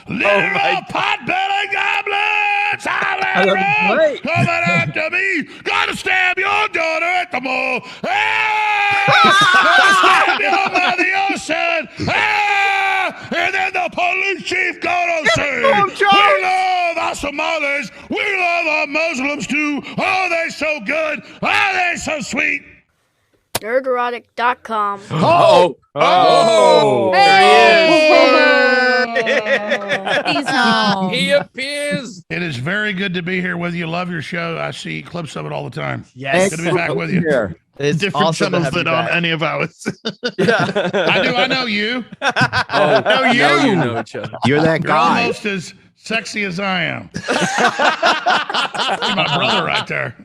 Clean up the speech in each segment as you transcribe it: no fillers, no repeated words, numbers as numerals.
Little pot-bellied goblins, coming after me. Gotta stab your daughter at the mall. Gotta stab you by the ocean. And then the police chief gonna say, we love our Somalis. We love our Muslims too. Oh, they're so good. Oh, they're so sweet. Nerderotic.com. Hey! He's home. He appears. It is very good to be here with you. Love your show. I see clips of it all the time. Yes. Good to be back with you. It's Different awesome channels than on any of ours. Yeah. I know you. No, you know each other. You're that You're guy. almost as sexy as I am. My brother right there.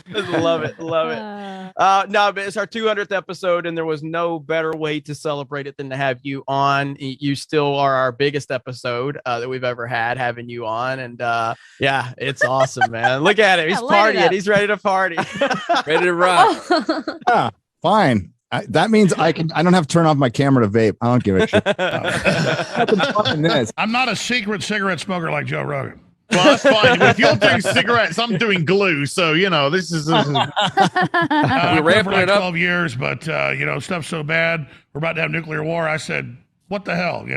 Love it. No, but it's our 200th episode, and there was no better way to celebrate it than to have you on. You still are our biggest episode that we've ever had, having you on. And yeah, it's awesome, man. Look at him. He's partying. He's ready to party. Ready to rock. Yeah, fine. That means I don't have to turn off my camera to vape. I don't give a shit. I'm not a secret cigarette smoker like Joe Rogan. Well, that's fine. If you're doing cigarettes, I'm doing glue. So, this is... We're ramping for like it up. 12 years, but, stuff's so bad. We're about to have nuclear war. I said, what the hell, I'm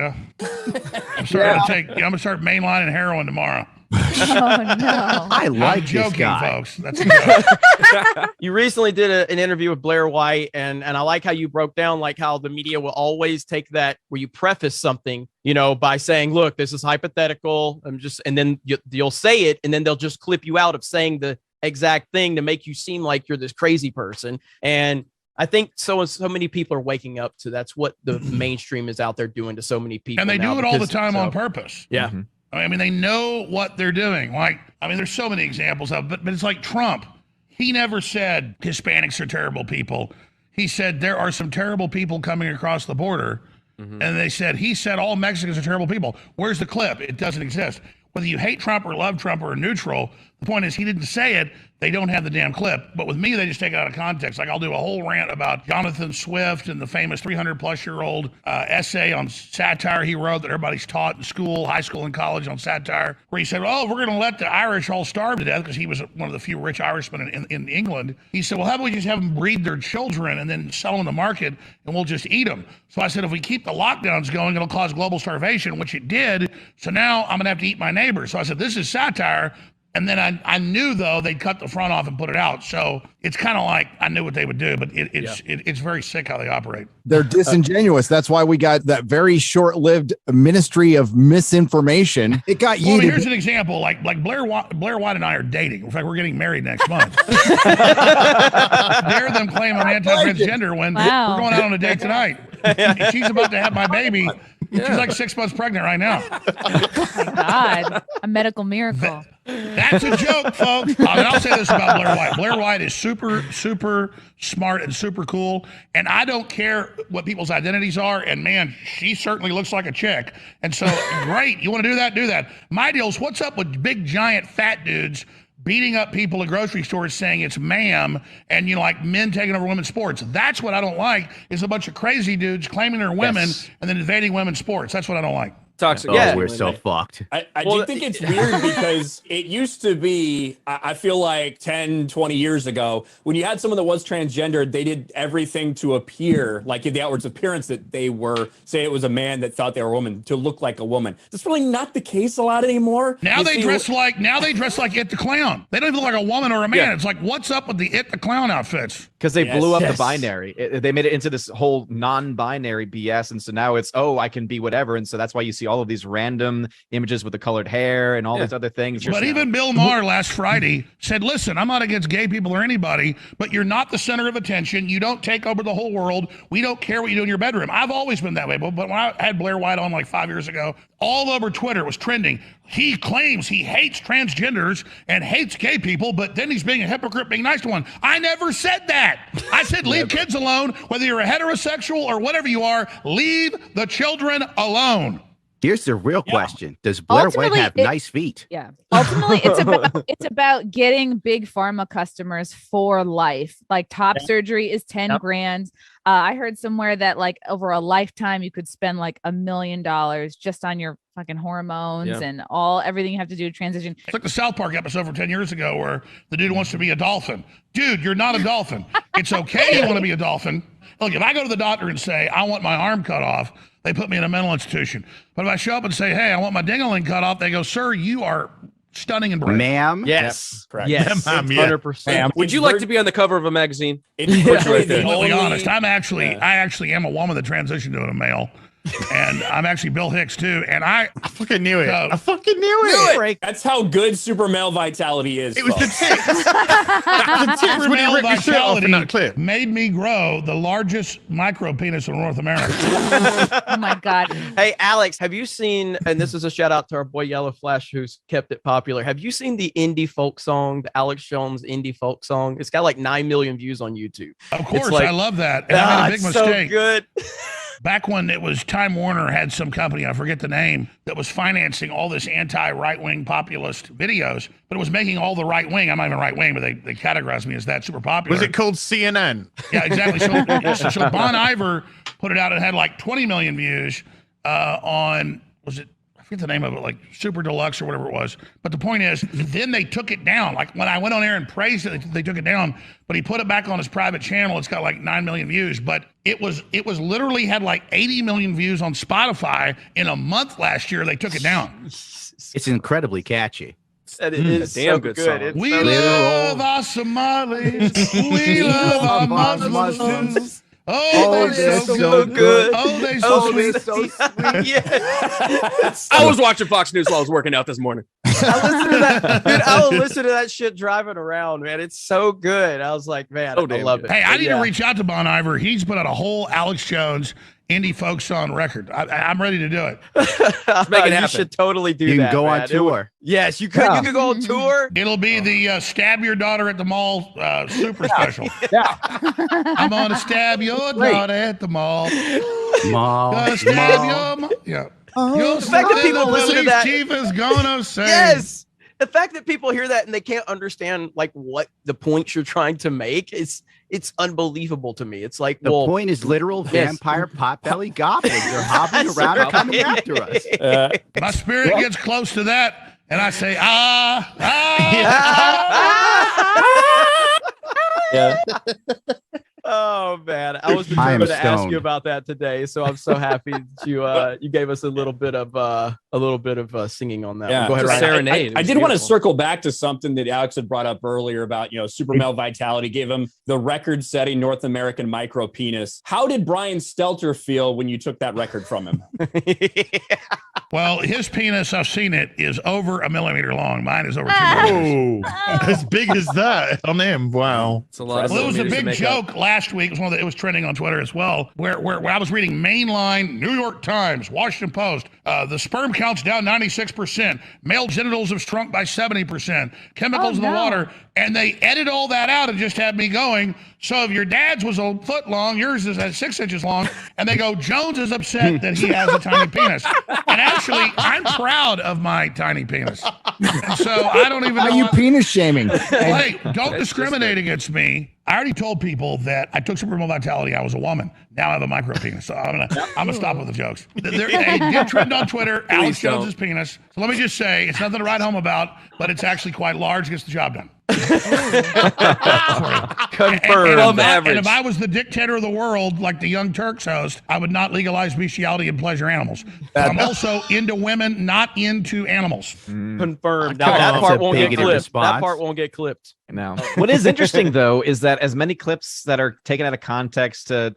going to start mainlining heroin tomorrow. Oh, no. I like I'm joking, this guy. folks. That's a joke. You recently did an interview with Blair White, and I like how you broke down like how the media will always take that where you preface something, by saying, look, this is hypothetical. And then you'll say it, and then they'll just clip you out of saying the exact thing to make you seem like you're this crazy person. And I think so many people are waking up to that's what the mainstream is out there doing to so many people. And they do it all the time on purpose. Yeah. Mm-hmm. I mean, they know what they're doing. There's so many examples of it, but it's like Trump. He never said Hispanics are terrible people. He said there are some terrible people coming across the border. Mm-hmm. And he said all Mexicans are terrible people. Where's the clip? It doesn't exist. Whether you hate Trump or love Trump or are neutral, the point is he didn't say it. They don't have the damn clip. But with me, they just take it out of context. Like I'll do a whole rant about Jonathan Swift and the famous 300-plus-year-old essay on satire he wrote that everybody's taught in school, high school and college on satire, where he said, we're going to let the Irish all starve to death because he was one of the few rich Irishmen in England. He said, well, how about we just have them breed their children and then sell them in the market and we'll just eat them. So I said, if we keep the lockdowns going, it'll cause global starvation, which it did. So now I'm going to have to eat my neighbors. So I said, this is satire. And then I knew, though, they'd cut the front off and put it out. So it's kind of like I knew what they would do, but it's very sick how they operate. They're disingenuous. That's why we got that very short-lived Ministry of Misinformation. It got Well, yeeted. here's an example. Like Blair White and I are dating. In fact, we're getting married next month. Dare them claim I'm anti-transgender when we're going out on a date tonight. She's about to have my baby. She's like 6 months pregnant right now. Oh my God, a medical miracle. That's a joke, folks. And I'll say this about Blair White. Blair White is super, super smart and super cool. And I don't care what people's identities are. And man, she certainly looks like a chick. And so, great. You want to do that? Do that. My deal is what's up with big, giant, fat dudes beating up people at grocery stores saying it's ma'am and, like men taking over women's sports. That's what I don't like is a bunch of crazy dudes claiming they're women and then invading women's sports. That's what I don't like. Toxic. Oh, we're so fucked. I do think it's weird because it used to be, I feel like 10, 20 years ago, when you had someone that was transgendered, they did everything to appear like the outward appearance that they were, say it was a man that thought they were a woman, to look like a woman. That's really not the case a lot anymore. Now they dress like It the Clown. They don't even look like a woman or a man. Yeah. It's like, what's up with the It the Clown outfits? Because they blew up the binary. They made it into this whole non-binary BS. And so now it's, I can be whatever. And so that's why you see all of these random images with the colored hair and all these other things. But even Bill Maher last Friday said, listen, I'm not against gay people or anybody, but you're not the center of attention. You don't take over the whole world. We don't care what you do in your bedroom. I've always been that way. But when I had Blair White on like 5 years ago, all over Twitter was trending. He claims he hates transgenders and hates gay people, but then he's being a hypocrite, being nice to one. I never said that. I said leave kids alone. Whether you're a heterosexual or whatever you are, leave the children alone. Here's the real Yeah. question: does Blair White Ultimately, have nice feet? Yeah. Ultimately, it's about getting big pharma customers for life. Like top surgery is 10 Yep. grand. I heard somewhere that like over a lifetime you could spend like $1 million just on your fucking hormones and everything you have to do to transition. It's like the South Park episode from 10 years ago where the dude wants to be a dolphin. Dude, you're not a dolphin. It's okay you want to be a dolphin. Look, if I go to the doctor and say, I want my arm cut off, they put me in a mental institution. But if I show up and say, hey, I want my ding-a-ling cut off, they go, sir, you are stunning and brave. Ma'am? Yes. Correct. Yes. Ma'am, yeah. 100%. Would you like to be on the cover of a magazine? It's virtually To be the completely only- honest, I actually am a woman that transitioned to a male. And I'm actually Bill Hicks too. And I fucking knew it. No. I fucking knew it. That's how good super male vitality is. It was the folks. tits. The tits super when he male ripped his shirt off in that clip. made me grow the largest micro penis in North America. Oh my God. Hey, Alex, have you seen, and this is a shout out to our boy Yellow Flash, who's kept it popular. Have you seen the indie folk song, the Alex Jones indie folk song? It's got like 9 million views on YouTube. Of course, like- I love that. And I made a big it's mistake. so good. Back when it was Time Warner had some company, I forget the name, that was financing all this anti-right-wing populist videos, but it was making all the right-wing. I'm not even right-wing, but they categorized me as that super popular. Was it called CNN? Yeah, exactly. So Bon Iver put it out. It had like 20 million views on, was it, I forget the name of it, like Super Deluxe or whatever it was. But the point is, then they took it down. Like when I went on air and praised it, they took it down. But he put it back on his private channel. It's got like 9 million views. But it was literally had like 80 million views on Spotify in a month last year. They took it down. It's incredibly catchy. And it is Damn so good good. song. It's We so love our Somalis. We love our Muslims. Oh, they're so good. Oh, they're so sweet. Yeah. I was watching Fox News while I was working out this morning. I listen to that, dude. I will listen to that shit driving around, man. It's so good. I was like, man, Oh, I damn love good. it. Hey, I need Yeah. to reach out to Bon Iver. He's put out a whole Alex Jones indie folk song record. I'm ready to do it. make it You happen. should totally do You can that. go on man. It would- tour. Yes, you could. Yeah. You could go on tour. It'll be the stab your daughter at the mall super special. Yeah. I'm gonna stab your daughter at the mall. Mom. Gonna stab your mom. Yeah. Your The fact that people the listen to police that- chief is gonna say. Yes. The fact that people hear that and they can't understand like what the points you're trying to make, it's unbelievable to me. It's like, The well, point is literal Yes. vampire potbelly goblins. They're hopping around and coming after us. My spirit gets close to that, and I say, ah. Yeah. Oh man, I was I am determined to ask stoned. you about that today, so I'm so happy that you gave us a little bit of singing on that. Yeah. Go ahead, Just Ryan. serenade. It I was did want to beautiful. circle back to something that Alex had brought up earlier about, super male vitality, gave him the record-setting North American micro penis. How did Brian Stelter feel when you took that record from him? Well, his penis, I've seen it, is over 1 millimeter long. Mine is over 2 millimeters. Oh, as big as that on him. Wow. It's a lot of Well, it was a millimeters to big make joke up. last week. It was trending on Twitter as well, where I was reading mainline New York Times, Washington Post. The sperm count's down 96%. Male genitals have shrunk by 70%. Chemicals in the no. water. And they edit all that out and just had me going. So if your dad's was a foot long, yours is at 6 inches long. And they go, Jones is upset that he has a tiny penis. And actually, I'm proud of my tiny penis. And so I don't even Why know. are you penis shaming? Hey, don't discriminate against me. I already told people that I took Super Bowl Vitality. I was a woman. Now I have a micro penis. So I'm gonna stop with the jokes. There, a did trend on Twitter. Alex don't. Jones's penis. So let me just say, it's nothing to write home about, but it's actually quite large. Gets the job done. Confirmed. Above And average. if I was the dictator of the world, like the Young Turks host, I would not legalize bestiality and pleasure animals. But I'm also into women, not into animals. Confirmed. Come Now, that on. part It's a won't get bigoted clipped. response. That part won't get clipped. No. What is interesting though is that as many clips that are taken out of context to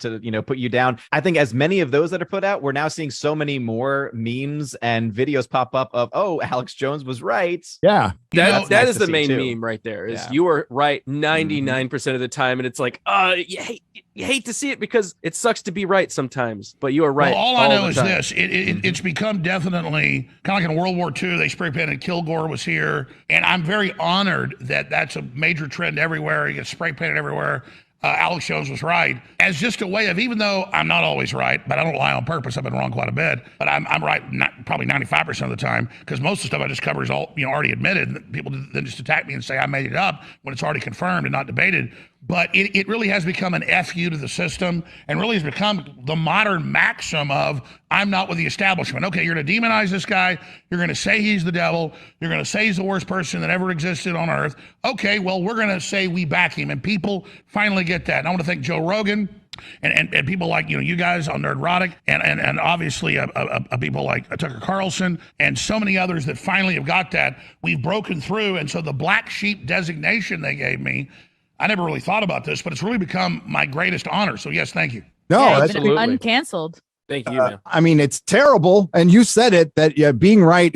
put you down, I think as many of those that are put out, we're now seeing so many more memes and videos pop up of, oh, Alex Jones was right. Yeah. You know, That nice is to the see, main too. meme right there. Is Yeah. you were right 99% of the time, and it's like, you hate to see it because it sucks to be right sometimes, but you are right. Well, all I know the is time. this: it's become definitely kind of like in World War II. They spray painted Kilgore was here, and I'm very honored that that's a major trend everywhere. It gets spray painted everywhere. Alex Jones was right, as just a way of, even though I'm not always right, but I don't lie on purpose. I've been wrong quite a bit, but I'm right probably 95% of the time, because most of the stuff I just cover is all already admitted. People then just attack me and say I made it up when it's already confirmed and not debated. But it really has become an FU to the system, and really has become the modern maxim of, I'm not with the establishment. Okay, you're going to demonize this guy. You're going to say he's the devil. You're going to say he's the worst person that ever existed on earth. Okay, well, we're going to say we back him. And people finally get that. And I want to thank Joe Rogan and people like you guys on Nerdrotic, and obviously people like Tucker Carlson and so many others that finally have got that. We've broken through. And so the black sheep designation they gave me, I never really thought about this, but it's really become my greatest honor. So yes, thank you. No, yeah, that's absolutely uncanceled. Thank you, man. I mean, it's terrible. And you said it, that being right,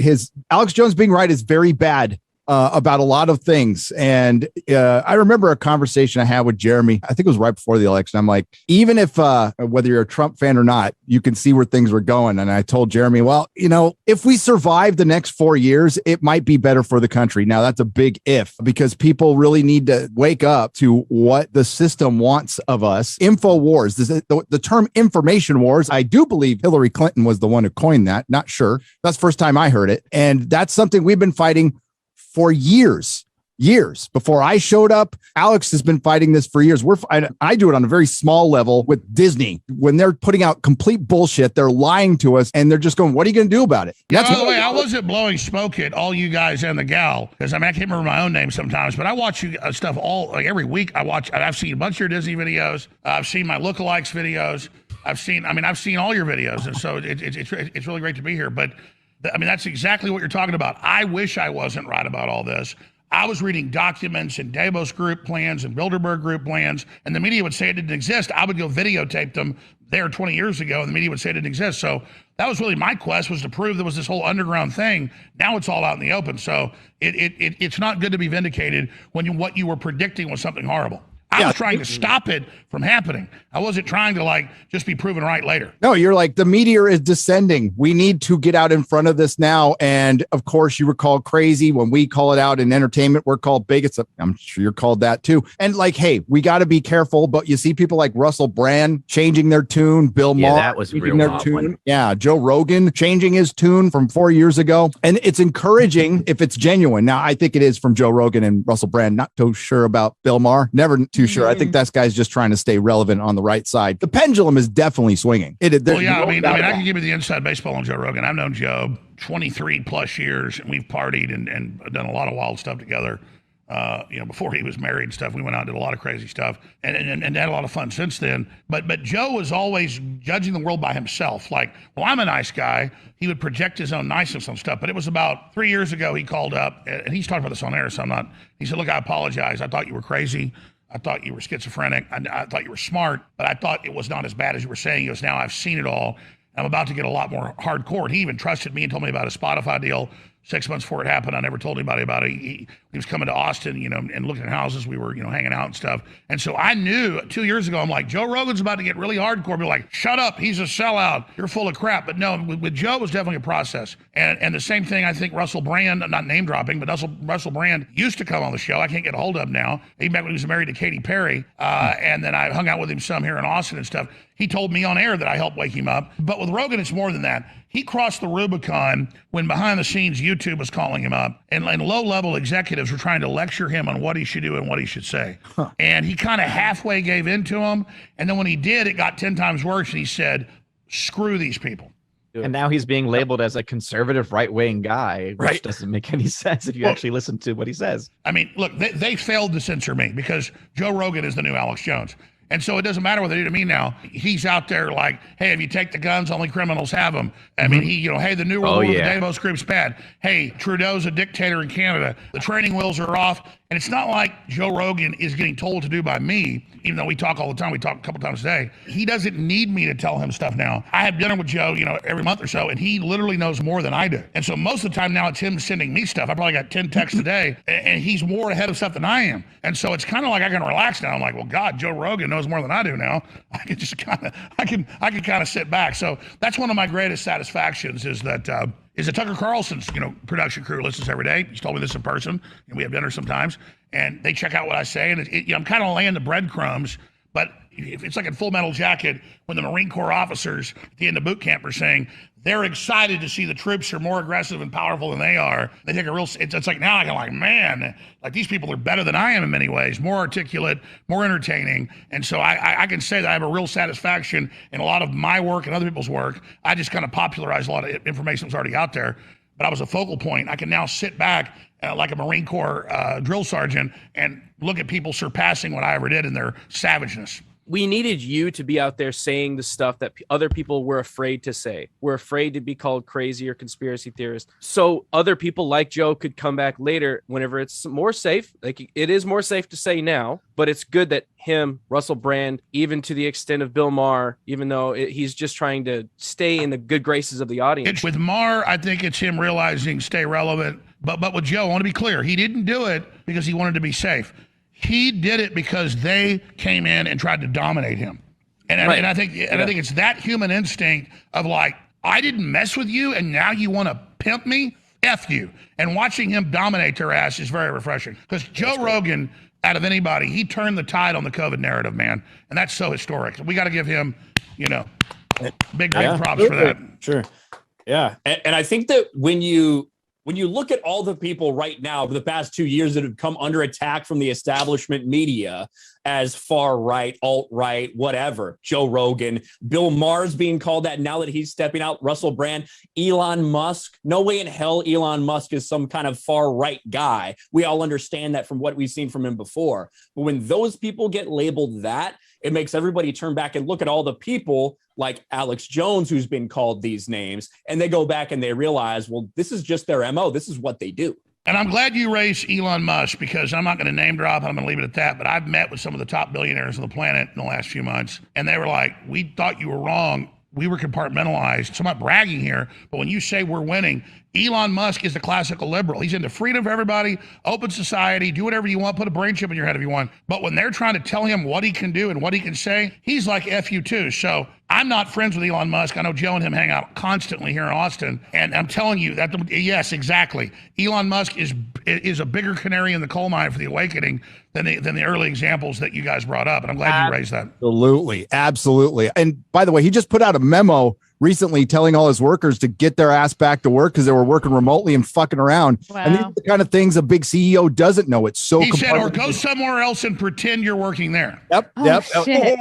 Alex Jones being right is very bad about a lot of things. And I remember a conversation I had with Jeremy. I think it was right before the election. I'm like, even if whether you're a Trump fan or not, you can see where things were going. And I told Jeremy, well, if we survive the next 4 years, it might be better for the country. Now, that's a big if, because people really need to wake up to what the system wants of us. Info wars, the term information wars, I do believe Hillary Clinton was the one who coined that. Not sure. That's the first time I heard it. And that's something we've been fighting for years before I showed up. Alex has been fighting this for years. I do it on a very small level with Disney. When they're putting out complete bullshit, they're lying to us, and they're just going, what are you going to do about it? By the way, I wasn't blowing smoke at all you guys and the gal, because I can't remember my own name sometimes, but I watch you stuff every week. I've seen a bunch of your Disney videos. I've seen my lookalikes videos. I've seen all your videos. And so it's really great to be here. But that's exactly what you're talking about. I wish I wasn't right about all this. I was reading documents and Davos group plans and Bilderberg group plans, and the media would say it didn't exist. I would go videotape them there 20 years ago, and the media would say it didn't exist. So that was really my quest, was to prove there was this whole underground thing. Now it's all out in the open. So it's not good to be vindicated when what you were predicting was something horrible. I was trying to stop it from happening. I wasn't trying to just be proven right later. No, you're like, the meteor is descending. We need to get out in front of this now. And of course, you were called crazy when we call it out in entertainment. We're called bigots. I'm sure you're called that too. And hey, we got to be careful. But you see people like Russell Brand changing their tune, Bill Maher that was changing real their tune. Yeah, Joe Rogan changing his tune from 4 years ago. And it's encouraging if it's genuine. Now, I think it is from Joe Rogan and Russell Brand. Not too sure about Bill Maher. Never too sure. I think that guy's just trying to stay relevant on the right side. The pendulum is definitely swinging. I can give you the inside baseball on Joe Rogan. I've known Joe 23 plus years, and we've partied and done a lot of wild stuff together. Before he was married and stuff, we went out and did a lot of crazy stuff and had a lot of fun since then. But Joe was always judging the world by himself. I'm a nice guy. He would project his own niceness on stuff. But it was about 3 years ago he called up, and he's talked about this on air, so I'm not. He said, look, I apologize. I thought you were crazy. I thought you were schizophrenic. I thought you were smart, but I thought it was not as bad as you were saying. He goes, now I've seen it all. I'm about to get a lot more hardcore. And he even trusted me and told me about a Spotify deal 6 months before it happened. I never told anybody about it. He was coming to Austin, and looking at houses. We were, hanging out and stuff. And so I knew 2 years ago, I'm like, Joe Rogan's about to get really hardcore. People like, shut up, he's a sellout. You're full of crap. But no, with Joe, it was definitely a process. And the same thing, I think Russell Brand, not name dropping, but Russell Brand used to come on the show. I can't get a hold of him now. He met when he was married to Katy Perry. And then I hung out with him some here in Austin and stuff. He told me on air that I helped wake him up. But with Rogan, it's more than that. He crossed the Rubicon when behind the scenes YouTube was calling him up, and low-level executives were trying to lecture him on what he should do and what he should say. And he kind of halfway gave in to them. And then when he did, it got 10 times worse. And he said, screw these people. And now he's being labeled as a conservative right-wing guy, which doesn't make any sense if you actually listen to what he says. I mean, look, they failed to censor me because Joe Rogan is the new Alex Jones. And so it doesn't matter what they do to me now. He's out there like, hey, if you take the guns, only criminals have them. I mean, hey, the New World Order, the Davos group's bad. Hey, Trudeau's a dictator in Canada. The training wheels are off. And it's not like Joe Rogan is getting told to do by me, even though we talk all the time. We talk a couple times a day. He doesn't need me to tell him stuff now. I have dinner with Joe, every month or so, and he literally knows more than I do. And so most of the time now it's him sending me stuff. I probably got 10 texts a day, and he's more ahead of stuff than I am. And so it's kind of like I can relax now. I'm like, well, God, Joe Rogan knows more than I do now. I can just I can kind of sit back. So that's one of my greatest satisfactions is that Tucker Carlson's, production crew listens every day. He's told me this in person, and we have dinner sometimes, and they check out what I say, and I'm kind of laying the breadcrumbs But it's like in Full Metal Jacket when the Marine Corps officers at the end of boot camp are saying they're excited to see the troops are more aggressive and powerful than they are. They take a real, it's like now I can like, man, like these people are better than I am in many ways, more articulate, more entertaining. And so I can say that I have a real satisfaction in a lot of my work and other people's work. I just kind of popularized a lot of information that was already out there, but I was a focal point. I can now sit back like a Marine Corps drill sergeant and look at people surpassing what I ever did in their savageness. We needed you to be out there saying the stuff that other people were afraid to say. We're afraid to be called crazy or conspiracy theorists. So other people like Joe could come back later whenever it's more safe. Like it is more safe to say now, but it's good that him, Russell Brand, even to the extent of Bill Maher, even though he's just trying to stay in the good graces of the audience. With Maher, I think it's him realizing stay relevant. But with Joe, I want to be clear. He didn't do it because he wanted to be safe. He did it because they came in and tried to dominate him. And I think it's that human instinct of like, I didn't mess with you and now you want to pimp me? F you. And watching him dominate their ass is very refreshing. Because Joe Rogan, out of anybody, he turned the tide on the COVID narrative, man. And that's so historic. We got to give him, big props for that. Sure. Yeah. And I think that when you look at all the people right now for the past 2 years that have come under attack from the establishment media as far right, alt right, whatever, Joe Rogan, Bill Maher's being called that now that he's stepping out, Russell Brand, Elon Musk, no way in hell Elon Musk is some kind of far right guy. We all understand that from what we've seen from him before. But when those people get labeled that, it makes everybody turn back and look at all the people like Alex Jones, who's been called these names, and they go back and they realize, well, this is just their MO. This is what they do. And I'm glad you raised Elon Musk because I'm not going to name drop. I'm going to leave it at that. But I've met with some of the top billionaires on the planet in the last few months, and they were like, we thought you were wrong. We were compartmentalized. So I'm not bragging here, but when you say we're winning, Elon Musk is the classical liberal. He's into freedom for everybody, open society, do whatever you want, put a brain chip in your head if you want. But when they're trying to tell him what he can do and what he can say, he's like F you too. So I'm not friends with Elon Musk. I know Joe and him hang out constantly here in Austin. And I'm telling you that, yes, exactly. Elon Musk is a bigger canary in the coal mine for the awakening than the early examples that you guys brought up. And I'm glad you raised that. Absolutely. Absolutely. And by the way, he just put out a memo recently telling all his workers to get their ass back to work because they were working remotely and fucking around. Wow. And these are the kind of things a big CEO doesn't know. It's so he said, or go somewhere else and pretend you're working there. Yep. Oh, yep. shit.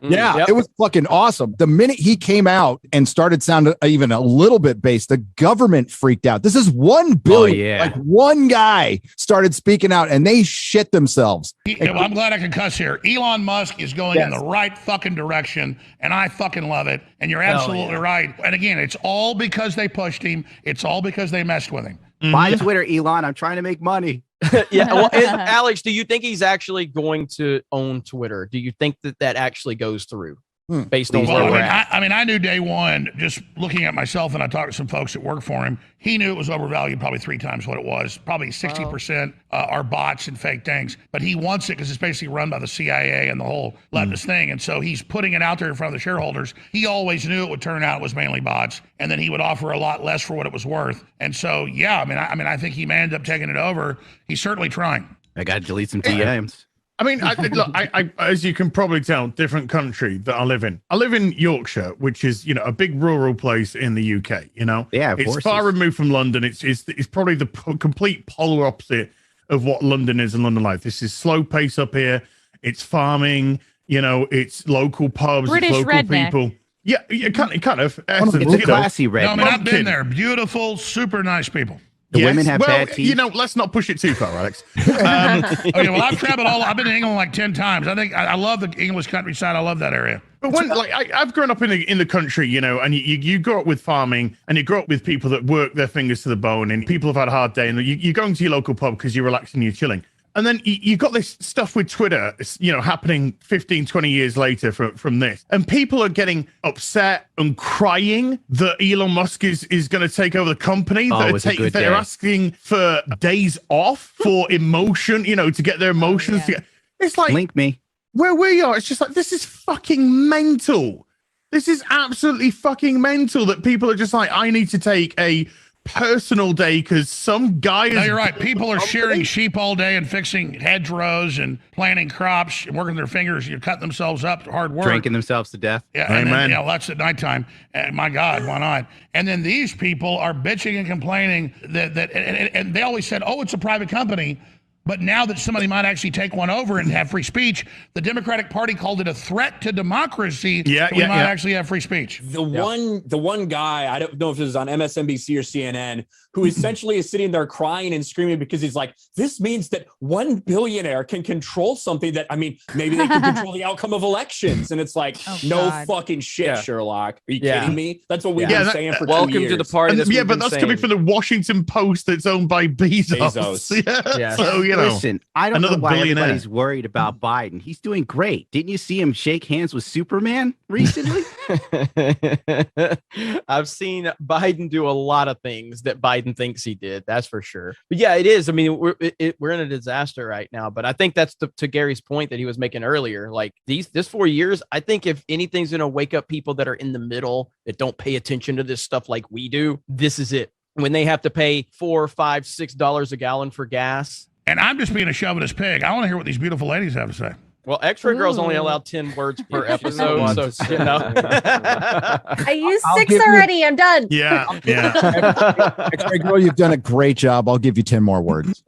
Yeah, Yep. It was fucking awesome. The minute he came out and started sounding even a little bit based, the government freaked out. This is 1 billion. Oh, yeah. Like one guy started speaking out and they shit themselves. I'm glad I can cuss here. Elon Musk is going in the right fucking direction, and I fucking love it. And you're absolutely right. And again, it's all because they pushed him. It's all because they messed with him. Buy Twitter, Elon. I'm trying to make money. Yeah. Well, Alex, do you think he's actually going to own Twitter? Do you think that actually goes through based on where we're at? I knew day one, just looking at myself, and I talked to some folks that work for him. He knew it was overvalued probably 3 times what it was. Probably 60% are bots and fake things. But he wants it because it's basically run by the CIA and the whole leftist thing. And so he's putting it out there in front of the shareholders. He always knew it would turn out it was mainly bots, and then he would offer a lot less for what it was worth. And so, yeah, I think he may end up taking it over. He's certainly trying. I got to delete some DMs. I mean, I as you can probably tell, different country that I live in. I live in Yorkshire, which is, a big rural place in the UK, Yeah, it's far removed from London. It's probably the complete polar opposite of what London is and London life. This is slow pace up here. It's farming, it's local pubs, British it's local redneck. people. Yeah, kind of. It's a classy red. No, I've been there. Beautiful, super nice people. The women have bad teeth. Let's not push it too far, Alex. Okay, well, I've traveled I've been to England like 10 times. I think I love the English countryside. I love that area. But when, I've grown up in the country, and you grow up with farming, and you grow up with people that work their fingers to the bone, and people have had a hard day, and you're going to your local pub because you're relaxing, you're chilling. And then you got this stuff with Twitter, happening 15, 20 years later from this. And people are getting upset and crying that Elon Musk is going to take over the company. They're asking for days off for emotion, to get their emotions. It's like, link me. Where we are, it's just like, this is fucking mental. This is absolutely fucking mental that people are just like, I need to take a personal day because some guy is. No, you're right. People are shearing sheep all day and fixing hedgerows and planting crops and working their fingers. You cut themselves up, hard work. Drinking themselves to death. Yeah, and then, that's at nighttime. And my God, why not? And then these people are bitching and complaining and they always said, oh, it's a private company. But now that somebody might actually take one over and have free speech, the Democratic Party called it a threat to democracy. We might actually have free speech. The one guy, I don't know if it was on MSNBC or CNN, who essentially is sitting there crying and screaming because he's like, this means that one billionaire can control something that, I mean, maybe they can control the outcome of elections. And it's like, fucking shit, Sherlock. Are you kidding me? That's what we've been saying for 2 years. Welcome to the party. But that's coming from the Washington Post that's owned by Bezos. Yeah. So, listen, I don't know why billionaire. everybody's worried about Biden. He's doing great. Didn't you see him shake hands with Superman recently? I've seen Biden do a lot of things that Biden thinks he did. That's for sure. But yeah, it is. I mean, we're in a disaster right now. But I think that's to Gary's point that he was making earlier. Like this 4 years, I think if anything's going to wake up people that are in the middle that don't pay attention to this stuff like we do, this is it. When they have to pay $4, $5, $6 a gallon for gas. And I'm just being a chauvinist pig. I want to hear what these beautiful ladies have to say. Well, X-Ray Girl's only allowed 10 words per episode, so you know. I used 6 already. I'm done. Yeah. X-Ray Girl, you've done a great job. I'll give you 10 more words.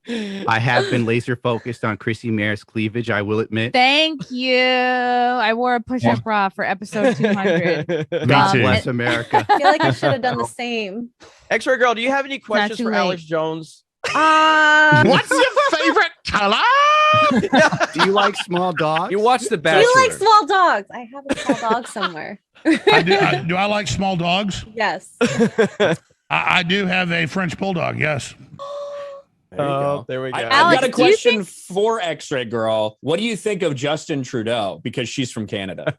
I have been laser focused on Chrissy Mayer's cleavage, I will admit. Thank you. I wore a push-up bra for episode 200. God bless America. I feel like I should have done the same. X-Ray Girl, do you have any questions for Alex Jones? What's your favorite color? Do you like small dogs? You watch The Bachelor. Do you like small dogs? I have a small dog somewhere. Do I like small dogs? Yes. I do have a French bulldog. Yes. There we go. I've got a question for X-Ray Girl. What do you think of Justin Trudeau? Because she's from Canada.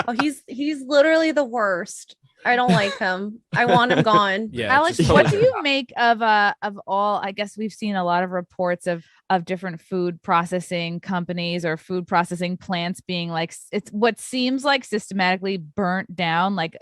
Oh, he's literally the worst. I don't like him. I want him gone. Yeah, Alex, what do you make of all? I guess we've seen a lot of reports of different food processing companies or food processing plants being like, it's what seems like systematically burnt down, like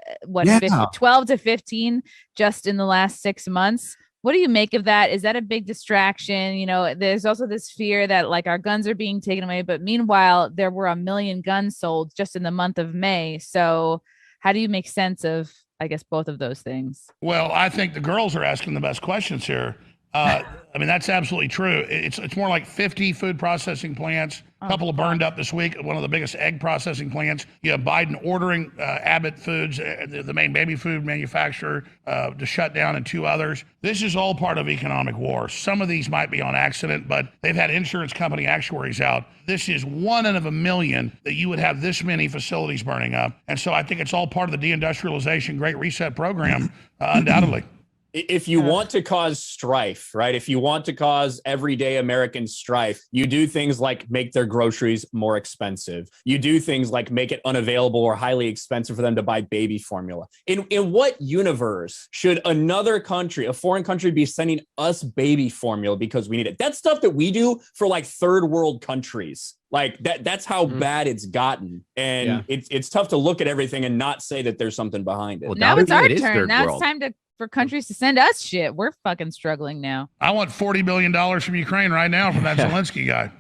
12 to 15 just in the last 6 months. What do you make of that? Is that a big distraction? You know, there's also this fear that like our guns are being taken away, but meanwhile, there were 1 million guns sold just in the month of May. So how do you make sense of, I guess, both of those things? Well, I think the girls are asking the best questions here. I mean, that's absolutely true. It's more like 50 food processing plants. A couple of burned up this week. One of the biggest egg processing plants. You have Biden ordering Abbott Foods, the main baby food manufacturer, to shut down, and 2 others. This is all part of economic war. Some of these might be on accident, but they've had insurance company actuaries out. This is 1 in a million that you would have this many facilities burning up. And so I think it's all part of the deindustrialization Great Reset program, undoubtedly. If you want to cause strife, right? If you want to cause everyday American strife, you do things like make their groceries more expensive. You do things like make it unavailable or highly expensive for them to buy baby formula. In what universe should another country, a foreign country, be sending us baby formula because we need it? That's stuff that we do for like third world countries. Like that's how bad it's gotten. And it's tough to look at everything and not say that there's something behind it. Well, now it's our turn. Now it's time for countries to send us shit. We're fucking struggling now. I want $40 billion from Ukraine right now from that Zelensky guy.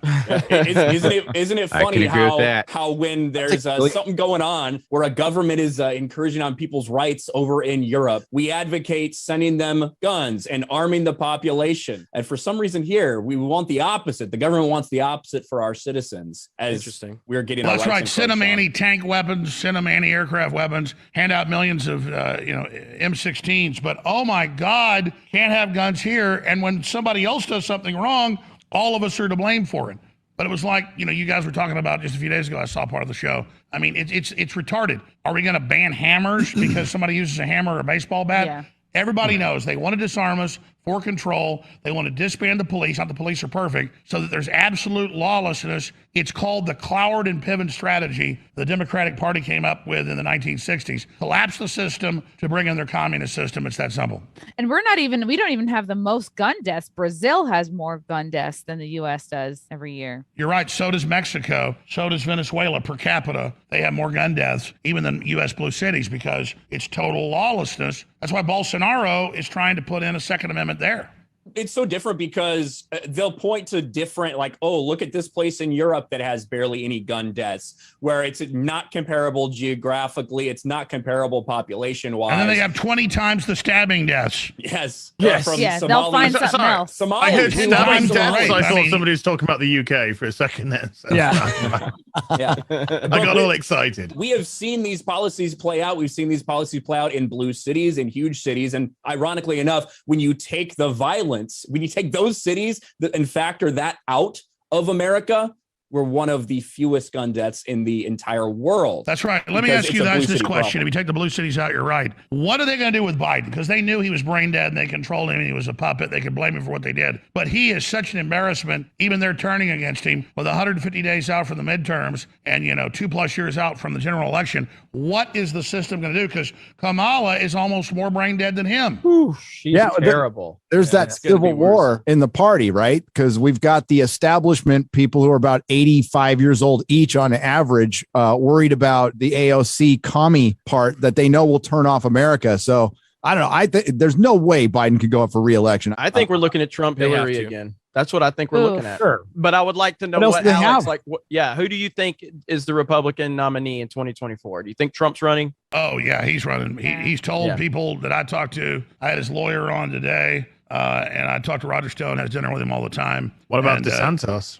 Isn't it funny how when there's something going on where a government is encouraging on people's rights over in Europe, we advocate sending them guns and arming the population. And for some reason here, we want the opposite. The government wants the opposite for our citizens. Interesting. We're getting that's right. Send them anti-tank weapons, send them anti-aircraft weapons, hand out millions of M16s. But oh my God, can't have guns here. And when somebody else does something wrong, all of us are to blame for it. But it was like, you guys were talking about just a few days ago. I saw part of the show. I mean, it's retarded. Are we going to ban hammers because somebody uses a hammer or a baseball bat? Yeah. Everybody knows they want to disarm us for control. They want to disband the police. Not the police are perfect, so that there's absolute lawlessness. It's called the Cloward and Piven strategy the Democratic Party came up with in the 1960s. Collapse the system to bring in their communist system. It's that simple. And we don't even have the most gun deaths. Brazil has more gun deaths than the U.S. does every year. You're right. So does Mexico. So does Venezuela per capita. They have more gun deaths, even than U.S. blue cities, because it's total lawlessness. That's why Bolsonaro is trying to put in a Second Amendment there. It's so different because they'll point to different, like, oh, look at this place in Europe that has barely any gun deaths, where it's not comparable geographically, it's not comparable population-wise. And then they have 20 times the stabbing deaths. Yes. Yes. Yeah, they'll find something else. I heard stabbing deaths. Right. I thought somebody was talking about the UK for a second then. So. Yeah. I got all excited. We have seen these policies play out. We've seen these policies play out in blue cities, in huge cities. And ironically enough, when you take the violence, when you take those cities and factor that out of America, we're one of the fewest gun deaths in the entire world. That's right. Let me ask you guys this question. If you take the blue cities out, you're right. What are they going to do with Biden? Because they knew he was brain dead and they controlled him and he was a puppet. They could blame him for what they did. But he is such an embarrassment. Even they're turning against him with 150 days out from the midterms and, 2+ years out from the general election. What is the system going to do? Because Kamala is almost more brain dead than him. She's terrible. There's that civil war in the party, right? Because we've got the establishment people who are about 85 years old each on average, worried about the AOC commie part that they know will turn off America. So I don't know. I think there's no way Biden could go up for re-election. I think we're looking at Trump Hillary again. That's what I think we're looking at. Sure. But I would like to know what Alex, who do you think is the Republican nominee in 2024? Do you think Trump's running? Oh, yeah, he's running. He's told people that I talked to. I had his lawyer on today, and I talked to Roger Stone, has dinner with him all the time. What about DeSantis?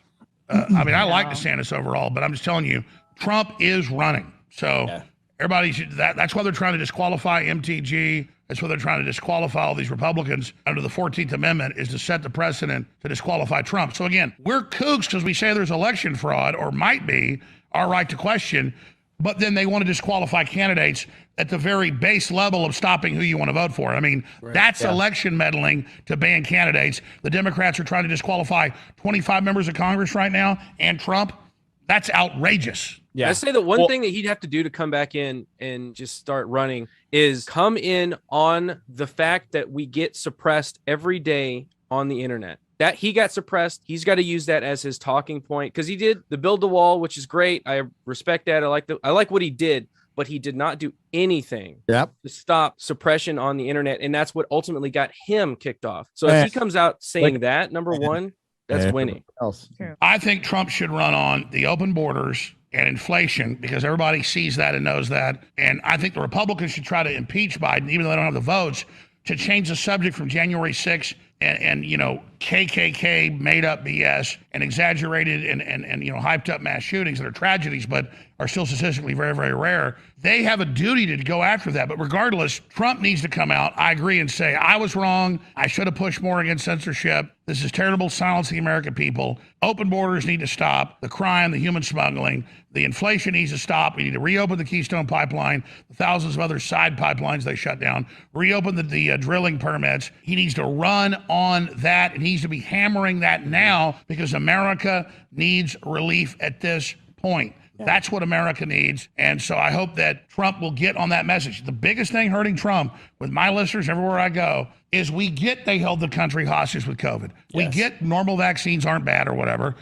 I like DeSantis overall, but I'm just telling you, Trump is running. So everybody should, that's why they're trying to disqualify MTG. That's why they're trying to disqualify all these Republicans under the 14th Amendment, is to set the precedent to disqualify Trump. So again, we're kooks because we say there's election fraud, or might be, our right to question, but then they want to disqualify candidates at the very base level of stopping who you want to vote for. I mean, that's election meddling to ban candidates. The Democrats are trying to disqualify 25 members of Congress right now and Trump. That's outrageous. I say the one thing that he'd have to do to come back in and just start running is come in on the fact that we get suppressed every day on the internet. That he got suppressed. He's got to use that as his talking point, because he did the build the wall, which is great. I respect that. I like what he did, but he did not do anything to stop suppression on the internet. And that's what ultimately got him kicked off. So if he comes out saying that, number one, that's winning. I think Trump should run on the open borders and inflation, because everybody sees that and knows that. And I think the Republicans should try to impeach Biden, even though they don't have the votes, to change the subject from January 6th and KKK made up BS and exaggerated and hyped up mass shootings that are tragedies, but are still statistically very, very rare. They have a duty to go after that. But regardless, Trump needs to come out, I agree, and say, I was wrong. I should have pushed more against censorship. This is terrible, silencing the American people. Open borders need to stop. The crime, the human smuggling, the inflation needs to stop. We need to reopen the Keystone Pipeline, the thousands of other side pipelines they shut down, reopen the drilling permits. He needs to run on that. It needs to be hammering that now, because America needs relief at this point. That's what America needs. And so I hope that Trump will get on that message. The biggest thing hurting Trump with my listeners everywhere I go is we get they held the country hostage with COVID. We get normal vaccines aren't bad or whatever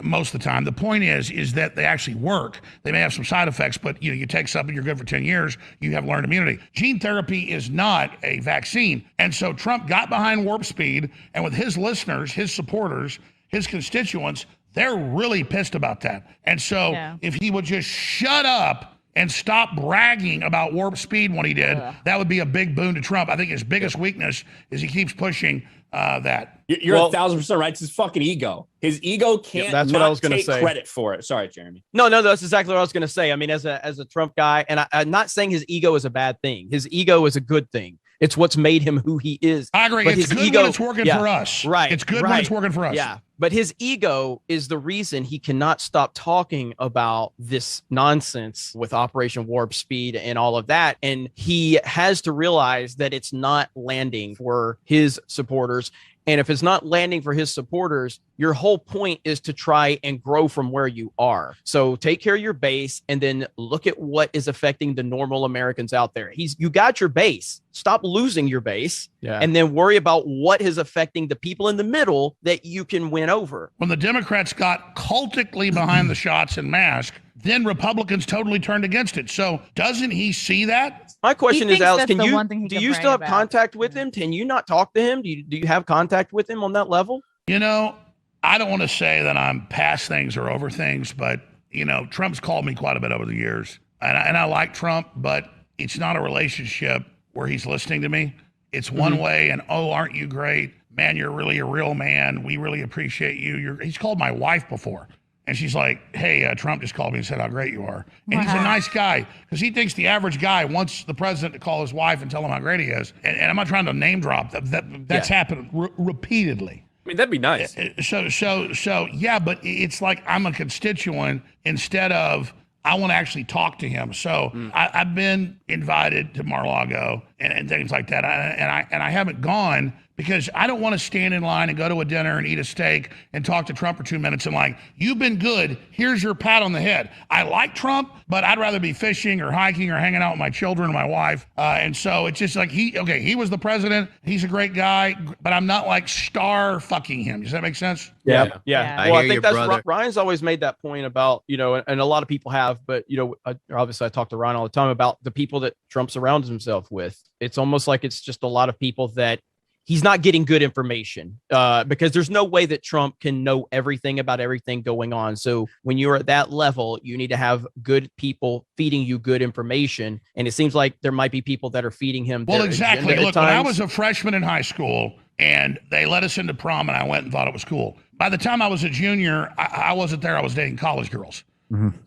most of the time. The point is that they actually work. They may have some side effects, but you take something, you're good for 10 years, you have learned immunity. Gene therapy is not a vaccine. And so Trump got behind warp speed, and with his listeners, his supporters, his constituents, they're really pissed about that. And so if he would just shut up and stop bragging about warp speed when he did, that would be a big boon to Trump. I think his biggest weakness is he keeps pushing that. You're 1,000% right. It's his fucking ego. His ego can't that's what I was gonna take say. credit for it. Sorry, Jeremy. No, that's exactly what I was going to say. I mean, as a Trump guy, and I'm not saying his ego is a bad thing. His ego is a good thing. It's what's made him who he is. I agree. But it's his good ego, when it's working for us. Right. It's good when it's working for us. Yeah. But his ego is the reason he cannot stop talking about this nonsense with Operation Warp Speed and all of that. And he has to realize that it's not landing for his supporters. And if it's not landing for his supporters, your whole point is to try and grow from where you are. So take care of your base and then look at what is affecting the normal Americans out there. You got your base. Stop losing your base and then worry about what is affecting the people in the middle that you can win over. When the Democrats got cultically behind the shots and mask, then Republicans totally turned against it. So doesn't he see that? My question is, Alex, do you can still have brag about. contact with him? Can you not talk to him? Do you have contact with him on that level? You know, I don't want to say that I'm past things or over things, but, you know, Trump's called me quite a bit over the years. And I like Trump, but it's not a relationship where he's listening to me. It's one way and, oh, aren't you great? Man, you're really a real man. We really appreciate you. He's called my wife before. And she's like, hey, Trump just called me and said how great you are. And he's a nice guy because he thinks the average guy wants the president to call his wife and tell him how great he is. And I'm not trying to name drop. That's happened repeatedly. I mean, that'd be nice. So, yeah, but it's like I'm a constituent instead of I want to actually talk to him. So I've been invited to Mar-a-Lago and things like that. And I haven't gone because I don't want to stand in line and go to a dinner and eat a steak and talk to Trump for 2 minutes and like, you've been good. Here's your pat on the head. I like Trump, but I'd rather be fishing or hiking or hanging out with my children and my wife. And so it's just like he was the president. He's a great guy, but I'm not like star fucking him. Does that make sense? Yeah. I Well, hear I think you, that's brother. Ryan's always made that point about, you know, and a lot of people have, but, you know, obviously I talk to Ryan all the time about the people that Trump surrounds himself with. It's almost like it's just a lot of people that he's not getting good information because there's no way that Trump can know everything about everything going on. So when you're at that level, you need to have good people feeding you good information. And it seems like there might be people that are feeding him. Well, their exactly. agenda at Look, when I times. was a freshman in high school and they let us into prom and I went and thought it was cool. By the time I was a junior, I wasn't there. I was dating college girls.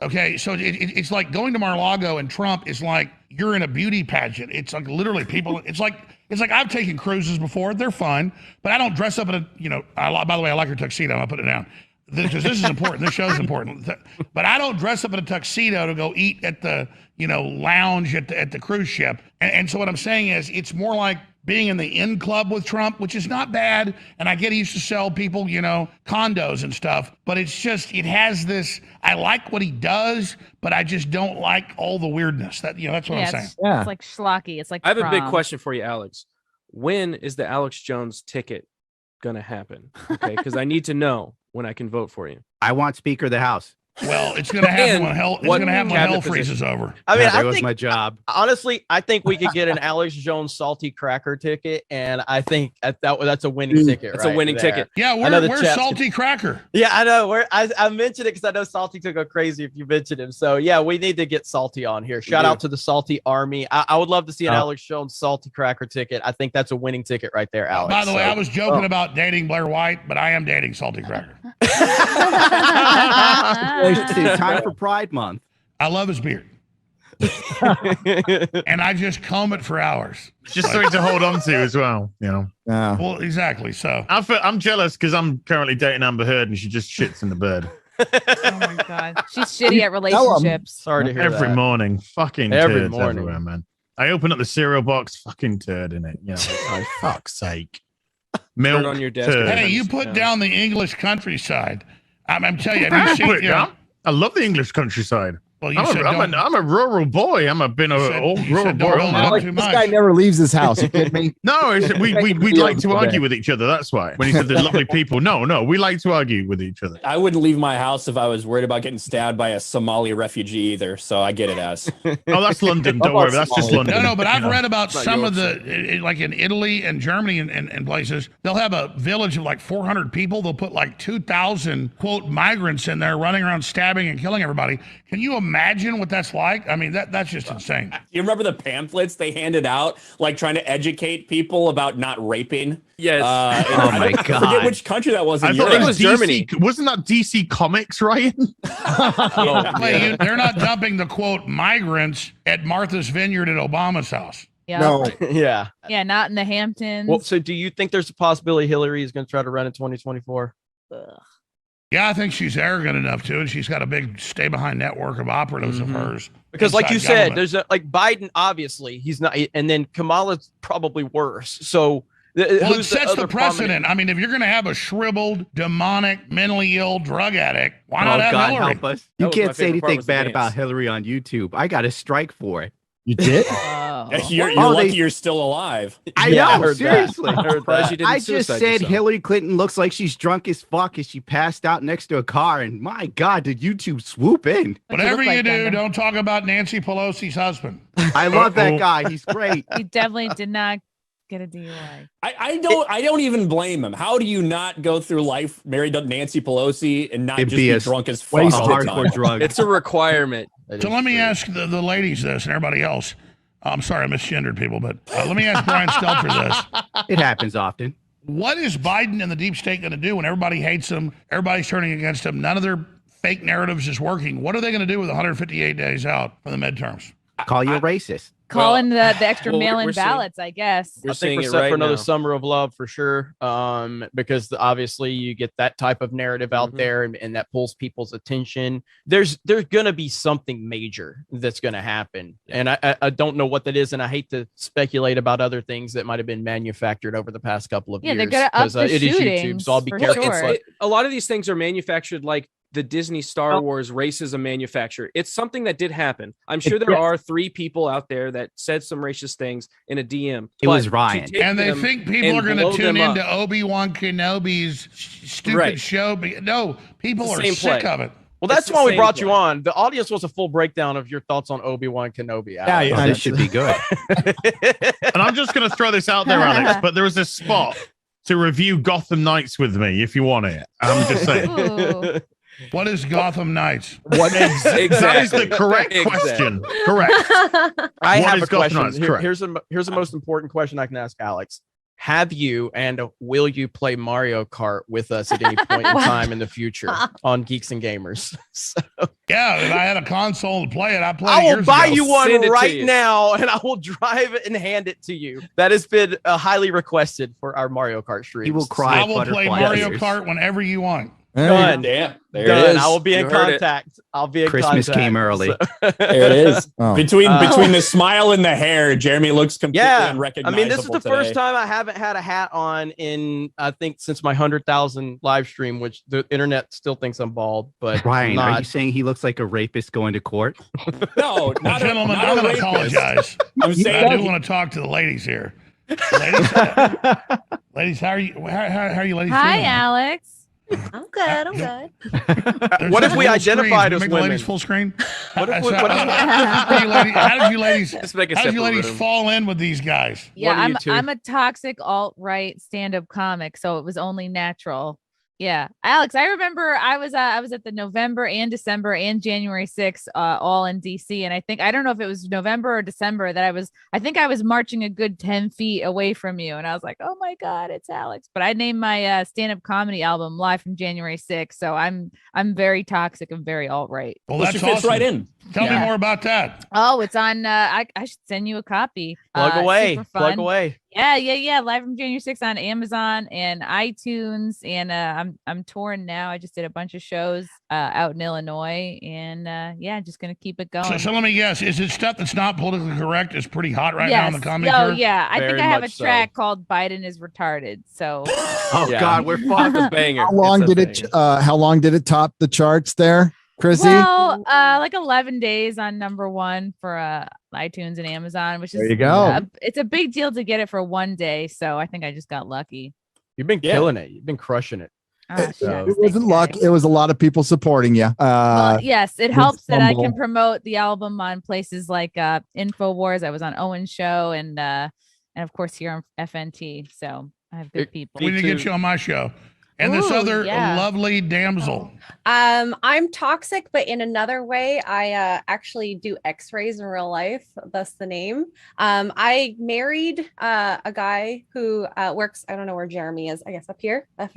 Okay, so it's like going to Mar-a-Lago and Trump is like you're in a beauty pageant. It's like literally people. It's like I've taken cruises before. They're fun, but I don't dress up in a by the way, I like your tuxedo. I'll put it down because this is important. This show is important. But I don't dress up in a tuxedo to go eat at the lounge at the cruise ship. And so what I'm saying is it's more like being in the in club with Trump, which is not bad. And I get he used to sell people, condos and stuff, but it's just, it has this, I like what he does, but I just don't like all the weirdness. That's what I'm saying. It's like schlocky. It's like I have a big prom. question for you, Alex. When is the Alex Jones ticket gonna happen? Okay, because I need to know when I can vote for you. I want Speaker of the House. Well, it's going to happen when hell. It's what going to happen when cabinet hell freezes over. I mean, that I was think my job. honestly, I think we could get an Alex Jones salty cracker ticket, and I think that's a winning ticket. It's a winning ticket. Yeah, I know the where's chat's- Salty Cracker? Yeah, I know. I mentioned it because I know Salty could go crazy if you mentioned him. So yeah, we need to get Salty on here. Shout out to the Salty Army. I would love to see an Alex Jones salty cracker ticket. I think that's a winning ticket right there, Alex. By the way, I was joking about dating Blair White, but I am dating Salty Cracker. It's time for Pride Month. I love his beard. And I just comb it for hours. Just something to hold on to as well, Yeah. Well, exactly. So I'm jealous because I'm currently dating Amber Heard and she just shits in the bed Oh my god, she's shitty at relationships. Sorry to hear every that. morning. Fucking Every turds morning. everywhere, man. I open up the cereal box, fucking turd in it. For fuck's sake. Milk Turd on your desk. turd. hey, you put Yeah. down the English countryside. I'm telling you, I have you didn't put it seen? down. I love the English countryside. Well, you I'm said don't. a rural boy. Been You a said- old you rural said boy. don't all hold my on life. too This much. guy never leaves his house. You kidding me? No, we like to argue with each other. That's why. When he said there's lovely people, no, we like to argue with each other. I wouldn't leave my house if I was worried about getting stabbed by a Somali refugee either. So I get it as. Oh, that's London. Don't worry, that's just London. No, but I've read about It's not some of Yorkshire. like in Italy and Germany and places, they'll have a village of like 400 people. They'll put like 2,000 quote migrants in there running around stabbing and killing everybody. Can you imagine what that's like? I mean, that's just insane. You remember the pamphlets they handed out, like trying to educate people about not raping? Yes. Oh my I God. forget which country that was. In I thought Europe. it was Germany. DC. Wasn't that DC Comics, Ryan? Wait, they're not dumping the quote migrants at Martha's Vineyard at Obama's house. Yeah. No. Yeah. Yeah, not in the Hamptons. Well, so do you think there's a possibility Hillary is going to try to run in 2024? Ugh. Yeah, I think she's arrogant enough too, and she's got a big stay behind network of operatives of hers. Because, like you inside said, government. there's like Biden. Obviously, he's not, and then Kamala's probably worse. So, Well, it who's sets the other precedent. prominent- I mean, if you're going to have a shriveled, demonic, mentally ill drug addict, why Oh not have God, Hillary? help us! That You was my can't say favorite part anything was the bad dance. about Hillary on YouTube. I got a strike for it. You did? Oh. You're Oh, lucky they- you're still alive. I Yeah, I know, heard that. seriously. I heard Surprised that. you didn't I just suicide said yourself. Hillary Clinton looks like she's drunk as fuck as she passed out next to a car, and my God, did YouTube swoop in? What's it Whatever look you like, do, Gundam? don't talk about Nancy Pelosi's husband. I love that guy. He's great. He definitely did not get a DUI. I don't even blame him. How do you not go through life married to Nancy Pelosi and not It'd just be be a drunk as fuck Waste all the hardcore time? drug. It's a requirement. So let me ask the ladies this and everybody else. I'm sorry, I misgendered people, but let me ask Brian Stelter this. It happens often. What is Biden and the deep state going to do when everybody hates him, everybody's turning against him, none of their fake narratives is working? What are they going to do with 158 days out from the midterms? Call you a racist. Call in the extra well, mail-in we're seeing- ballots, I guess. We're I think seeing we're it set right for another now. summer of love for sure. Because obviously you get that type of narrative out Mhm. there, and that pulls people's attention. There's going to be something major that's going to happen, and I don't know what that is, and I hate to speculate about other things that might have been manufactured over the past couple of Yeah, years. they're gonna up 'cause, the it is YouTube, shootings so I'll be for careful. sure. but- A lot of these things are manufactured like the Disney Star Wars racism manufacturer. It's something that did happen. I'm sure there yes. are 3 people out there that said some racist things in a DM. It but was to Ryan. take And they them think people and are going to blow tune them into up- Obi-Wan Kenobi's stupid Right. show. No, people It's are the same sick play. of it. Well, It's that's the why we same brought you play. on. The audience wants a full breakdown of your thoughts on Obi-Wan Kenobi. Yeah, Alex. yeah. Oh, this should be good. And I'm just going to throw this out there, Alex, but there is a spot to review Gotham Knights with me if you want it. I'm just saying. Ooh. What is Gotham Knights? What that is the correct Exactly. question. Correct. I What have is a Gotham question. Knights? Correct. Here's the most important question I can ask Alex. Have you and will you play Mario Kart with us at any point in time in the future on Geeks and Gamers? So, Yeah, if I had a console to play it, I played I will years buy ago. you one Send it to right you. now, and I will drive it and hand it to you. That has been highly requested for our Mario Kart streams. He will cry. I will play Butterfly Mario ears. Kart whenever you want. Done. Damn, there Done. it is. I will be in You heard it. contact. I'll be in Christmas contact. came early. So- There it is. Oh. Between the smile and the hair, Jeremy looks completely Yeah, I unrecognizable. mean, this is the today. first time I haven't had a hat on in I think since my 100,000 live stream, which the internet still thinks I'm bald. But Ryan, I'm are not. you saying he looks like a rapist going to court? No, Well, not gentlemen, a, I'm not going a to rapist. apologize. I'm I saying do want to talk to the ladies here. Ladies, how are you? How are you ladies Hi, doing? Alex. I'm good. I'm good. There's What if just we full identified screens. as Make the ladies women? full screen. What if we- So, what if- how did you ladies? Let's make a How did you separate ladies room. fall in with these guys? Yeah, What are you two? I'm a toxic alt-right stand-up comic, so it was only natural. Yeah, Alex, I remember I was at the November and December and January 6th, all in DC, and I don't know if it was November or December that I think I was marching a good 10 feet away from you, and I was like, oh my god, it's Alex. But I named my stand-up comedy album Live from January 6th, so I'm very toxic and very alt-right. Well, Well, that's she fits awesome. right in. Tell me Yeah. more about that. Oh, it's on. I should send you a copy. Plug away. Super Plug fun. away. Yeah. Live from January 6th on Amazon and iTunes, and I'm touring now. I just did a bunch of shows out in Illinois, and just gonna keep it going. So let me guess. Is it stuff that's not politically correct? Is pretty hot right now in the comedy Oh tour? yeah, I think Very I have a much so. track called "Biden is retarded." So Oh Yeah. God, we're It's fucked. a banger. How long It's a did it? thing. How long did it top the charts there, Chrissy? well, like 11 days on #1 for iTunes and Amazon, which is There you go. It's a big deal to get it for one day. So I think I just got lucky. You've been Yeah. killing it. You've been crushing it. Oh, It shucks. wasn't Thanks, luck. guys. It was a lot of people supporting you. Well, yes, it with helps that I Stumble. can promote the album on places like InfoWars. I was on Owen's show and of course here on FNT. So I have good people. We need to get you on my show. And this Ooh, other yeah. lovely damsel. I'm toxic, but in another way. I actually do X-rays in real life. Thus the name. I married a guy who works. I don't know where Jeremy is. I guess up here. I'm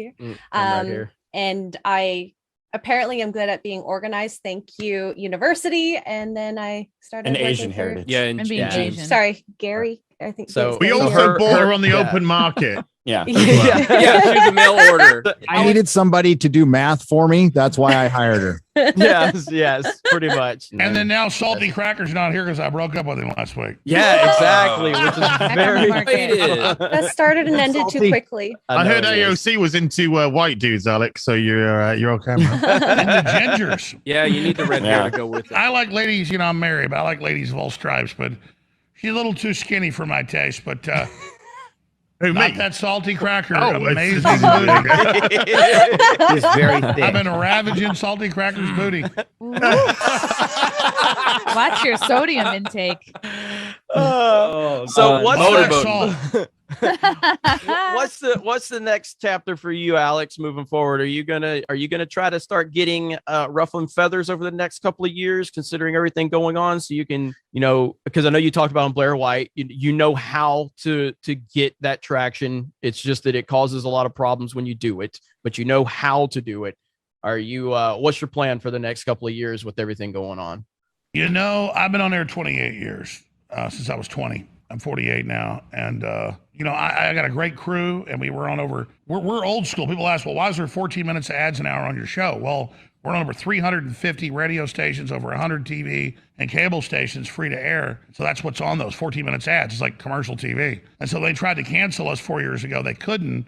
right here. And I apparently am good at being organized. Thank you, university. And then I started An working Asian for- heritage. Yeah, and And being yeah. Asian. Sorry, Gary. I think. So- his We name is also Gary. bought her on the Yeah. open market. Yeah. Yeah, choose a mail order. I needed somebody to do math for me. That's why I hired her. yes, pretty much. And then now Salty Cracker's not here because I broke up with him last week. Yeah, exactly. Which is very. That started and ended too Salty. quickly. I heard know it is. AOC was into white dudes, Alex. So you're on camera. And the gingers. Yeah, you need the red hair to go with it. I like ladies, I'm married, but I like ladies of all stripes, but she's a little too skinny for my taste, but Who, not me? that Salty Cracker. Oh, Amazing it's- booty. He's very I've thick. been ravaging Salty Cracker's booty. Watch your sodium intake. So what's Motorboat. the what's the next chapter for you, Alex? Moving forward, are you gonna try to start getting ruffling feathers over the next couple of years, considering everything going on, so you can because I know you talked about on Blair White, you know how to get that traction. It's just that it causes a lot of problems when you do it, but you know how to do it. Are you? What's your plan for the next couple of years with everything going on? I've been on there 28 years since I was 20. I'm 48 now, and I got a great crew, and we were on over. We're old school. People ask, well, why is there 14 minutes of ads an hour on your show? Well, we're on over 350 radio stations, over 100 TV and cable stations, free to air. So that's what's on those 14 minutes ads. It's like commercial TV. And so they tried to cancel us 4 years ago. They couldn't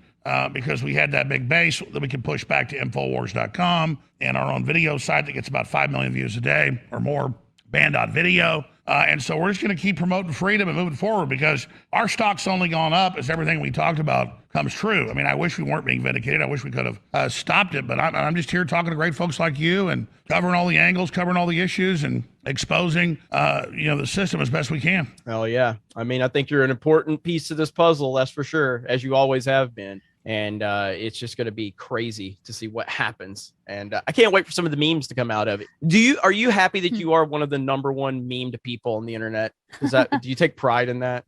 because we had that big base that we could push back to Infowars.com and our own video site that gets about 5 million views a day or more. Band.video. And so we're just going to keep promoting freedom and moving forward because our stock's only gone up as everything we talked about comes true. I mean, I wish we weren't being vindicated. I wish we could have stopped it, but I'm just here talking to great folks like you and covering all the angles, covering all the issues and exposing, the system as best we can. Oh yeah. I mean, I think you're an important piece of this puzzle. That's for sure, as you always have been. And it's just going to be crazy to see what happens. And I can't wait for some of the memes to come out of it. Are you happy that you are one of the number one memed people on the internet? Do you take pride in that?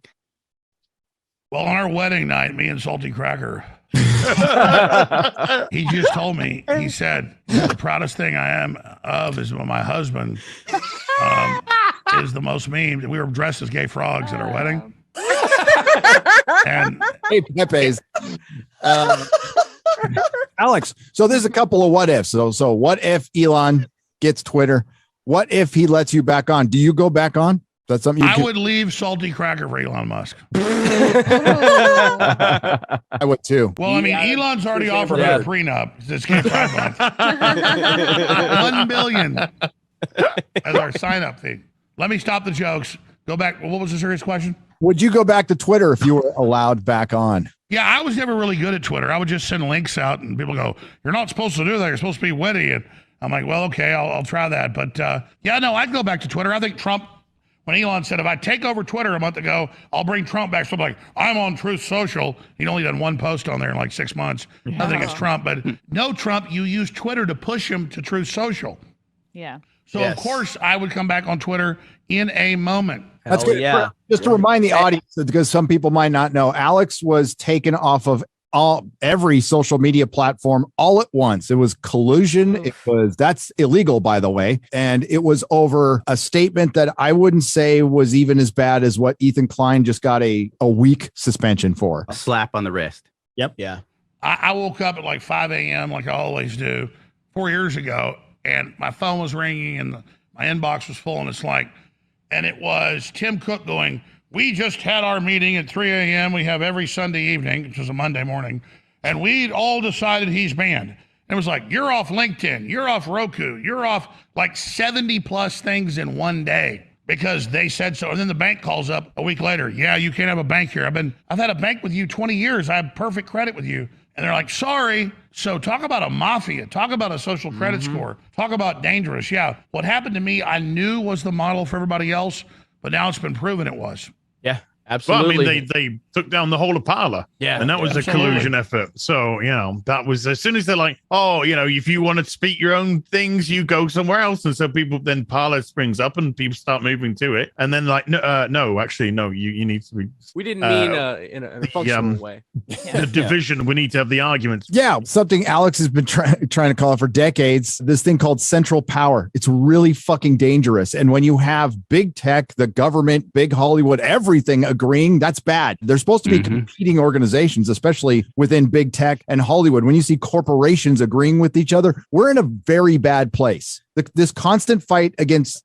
Well, on our wedding night, me and Salty Cracker, he just told me, he said, the proudest thing I am of is when my husband is the most memed. We were dressed as gay frogs at our wedding. And Hey, Pepe's. Alex, so there's a couple of what ifs. So what if Elon gets Twitter? What if he lets you back on? Do you go back on? That's something I would leave Salty Cracker for Elon Musk. I would too. Well, I mean, Elon's already offered me a prenup. It's Gay Pride Month. $1 billion as our sign-up fee. Let me stop the jokes. Go back. What was the serious question? Would you go back to Twitter if you were allowed back on? Yeah, I was never really good at Twitter. I would just send links out and people go, you're not supposed to do that. You're supposed to be witty. And I'm like, well, okay, I'll try that. But I'd go back to Twitter. I think Trump, when Elon said, if I take over Twitter a month ago, I'll bring Trump back. So I'm like, I'm on Truth Social. He'd only done one post on there in like 6 months. I think it's Trump. But no, Trump, you use Twitter to push him to Truth Social. Yeah. So, of course, I would come back on Twitter in a moment. That's good. Yeah. Just to remind the audience, because some people might not know, Alex was taken off of every social media platform all at once. It was collusion. That's illegal, by the way. And it was over a statement that I wouldn't say was even as bad as what Ethan Klein just got a week suspension for. A slap on the wrist. Yep. Yeah. I woke up at like 5 a.m. like I always do 4 years ago, and my phone was ringing and my inbox was full, and it was Tim Cook going, we just had our meeting at 3 a.m. We have every Sunday evening, which was a Monday morning, and we all decided he's banned. And it was like, you're off LinkedIn, you're off Roku, you're off like 70 plus things in one day because they said so. And then the bank calls up a week later. Yeah, you can't have a bank here. I've had a bank with you 20 years. I have perfect credit with you. And they're like, sorry. So talk about a mafia, talk about a social credit score, talk about dangerous. Yeah. What happened to me, I knew was the model for everybody else, but now it's been proven it was. Yeah. Absolutely. Well, I mean, they took down the whole of Parler. Yeah. And that was a collusion effort. So, that was as soon as they're like, oh, if you want to speak your own things, you go somewhere else. And so then Parler springs up and people start moving to it. And then like, no, actually, no, you need to be. We didn't mean in a functional way. The division, we need to have the arguments. Yeah, something Alex has been trying to call it for decades, this thing called central power. It's really fucking dangerous. And when you have big tech, the government, big Hollywood, everything agreeing, that's bad. They're supposed to be competing organizations, especially within big tech and Hollywood. When you see corporations agreeing with each other, we're in a very bad place. This constant fight against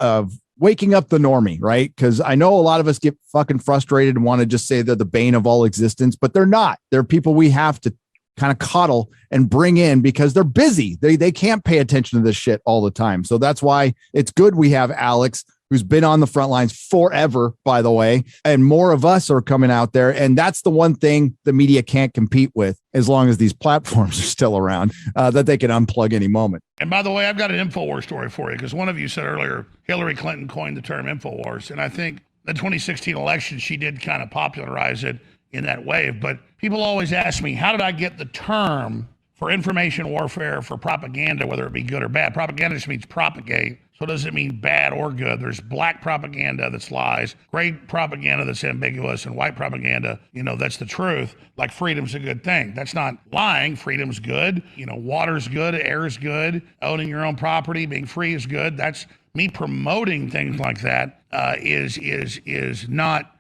waking up the normie, right? Because I know a lot of us get fucking frustrated and want to just say they're the bane of all existence, but they're not. They're people we have to kind of coddle and bring in because they're busy. They can't pay attention to this shit all the time. So that's why it's good we have Alex, who's been on the front lines forever, by the way, and more of us are coming out there. And that's the one thing the media can't compete with as long as these platforms are still around, that they can unplug any moment. And by the way, I've got an InfoWars story for you, because one of you said earlier, Hillary Clinton coined the term InfoWars. And I think the 2016 election, she did kind of popularize it in that wave. But people always ask me, how did I get the term for information warfare, for propaganda, whether it be good or bad? Propaganda just means propagate. So does it mean bad or good? There's black propaganda that's lies, gray propaganda that's ambiguous, and white propaganda, that's the truth. Like freedom's a good thing. That's not lying. Freedom's good. Water's good, air's good, owning your own property, being free is good. That's me promoting things like that. Is not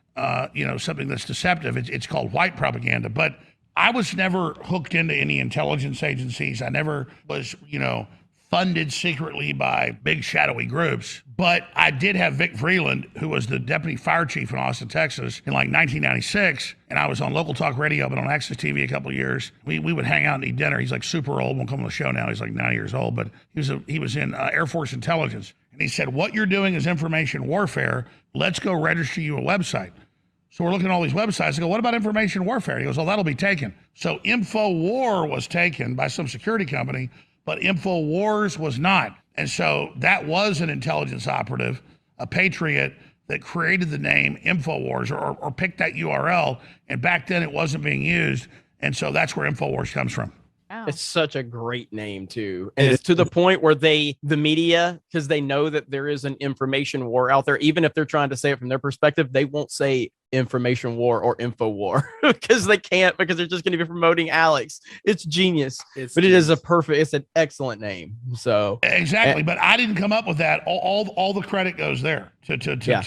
something that's deceptive. It's called white propaganda. But I was never hooked into any intelligence agencies. I never was, funded secretly by big shadowy groups. But I did have Vic Vreeland, who was the deputy fire chief in Austin, Texas in like 1996. And I was on local talk radio, but on Access TV a couple of years. We would hang out and eat dinner. He's like super old, won't come on the show now. He's like 90 years old, but he was in Air Force intelligence. And he said, what you're doing is information warfare. Let's go register you a website. So we're looking at all these websites. I go, what about information warfare? He goes, that'll be taken. So InfoWar was taken by some security company, but InfoWars was not. And so that was an intelligence operative, a patriot that created the name InfoWars or picked that URL. And back then it wasn't being used. And so that's where InfoWars comes from. Wow. It's such a great name too. And it's to the point where the media, because they know that there is an information war out there, even if they're trying to say it from their perspective, they won't say information war or info war because they can't, because they're just going to be promoting Alex. It's genius. It's an excellent name. So exactly. But I didn't come up with that. All the credit goes there to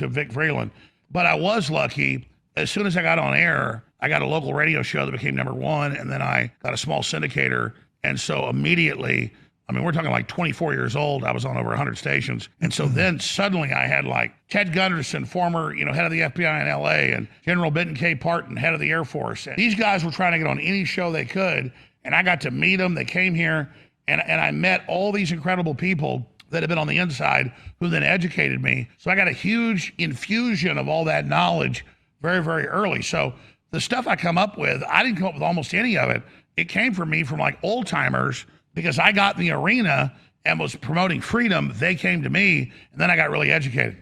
Vic Vreeland. But I was lucky. As soon as I got on air, I got a local radio show that became #1, and then I got a small syndicator. And so immediately, we're talking like 24 years old, I was on over 100 stations. And so then suddenly I had like Ted Gunderson, former, head of the FBI in LA, and General Benton K. Parton, head of the Air Force. And these guys were trying to get on any show they could, and I got to meet them. They came here, and I met all these incredible people that have been on the inside who then educated me. So I got a huge infusion of all that knowledge very, very early. So the stuff I come up with, I didn't come up with almost any of it. It came from me from like old timers, because I got in the arena and was promoting freedom. They came to me, and then I got really educated.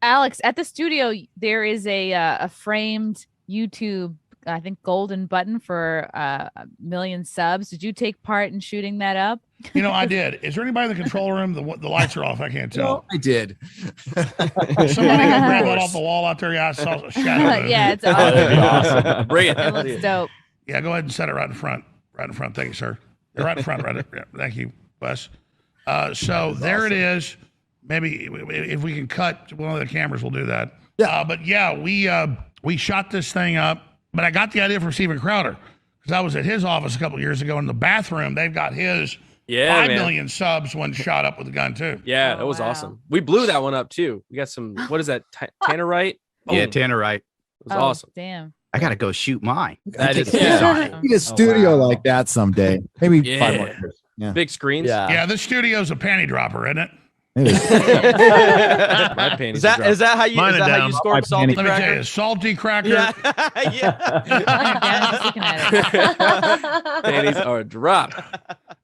Alex, at the studio, there is a framed YouTube, I think, golden button for 1 million subs. Did you take part in shooting that up? I did. Is there anybody in the control room? The lights are off. I can't tell. No, I did. Somebody can grab that off the wall out there. Yeah, I saw a shadow. Yeah, it's awesome. That'd be awesome. Bring it. It looks dope. Yeah, go ahead and set it right in front. Right in front. Thank you, sir. Right in front. Thank you, Wes. So there it is. Maybe if we can cut one of the cameras, we'll do that. Yeah. But yeah, we shot this thing up. But I got the idea from Steven Crowder, because I was at his office a couple of years ago in the bathroom. They've got his 5 million subs when shot up with a gun too. Yeah, that was awesome. We blew that one up too. We got some, what is that? Tannerite? Yeah, Tannerite. It was awesome. Damn. I gotta go shoot mine. That is Need a studio like that someday. Maybe 5 more years. Yeah. Big screens. Yeah, this studio's a panty dropper, isn't it? My panties Is that how you scored salty Let me tell cracker? you, salty cracker. Yeah. Yeah, just looking at it. Panties are drop.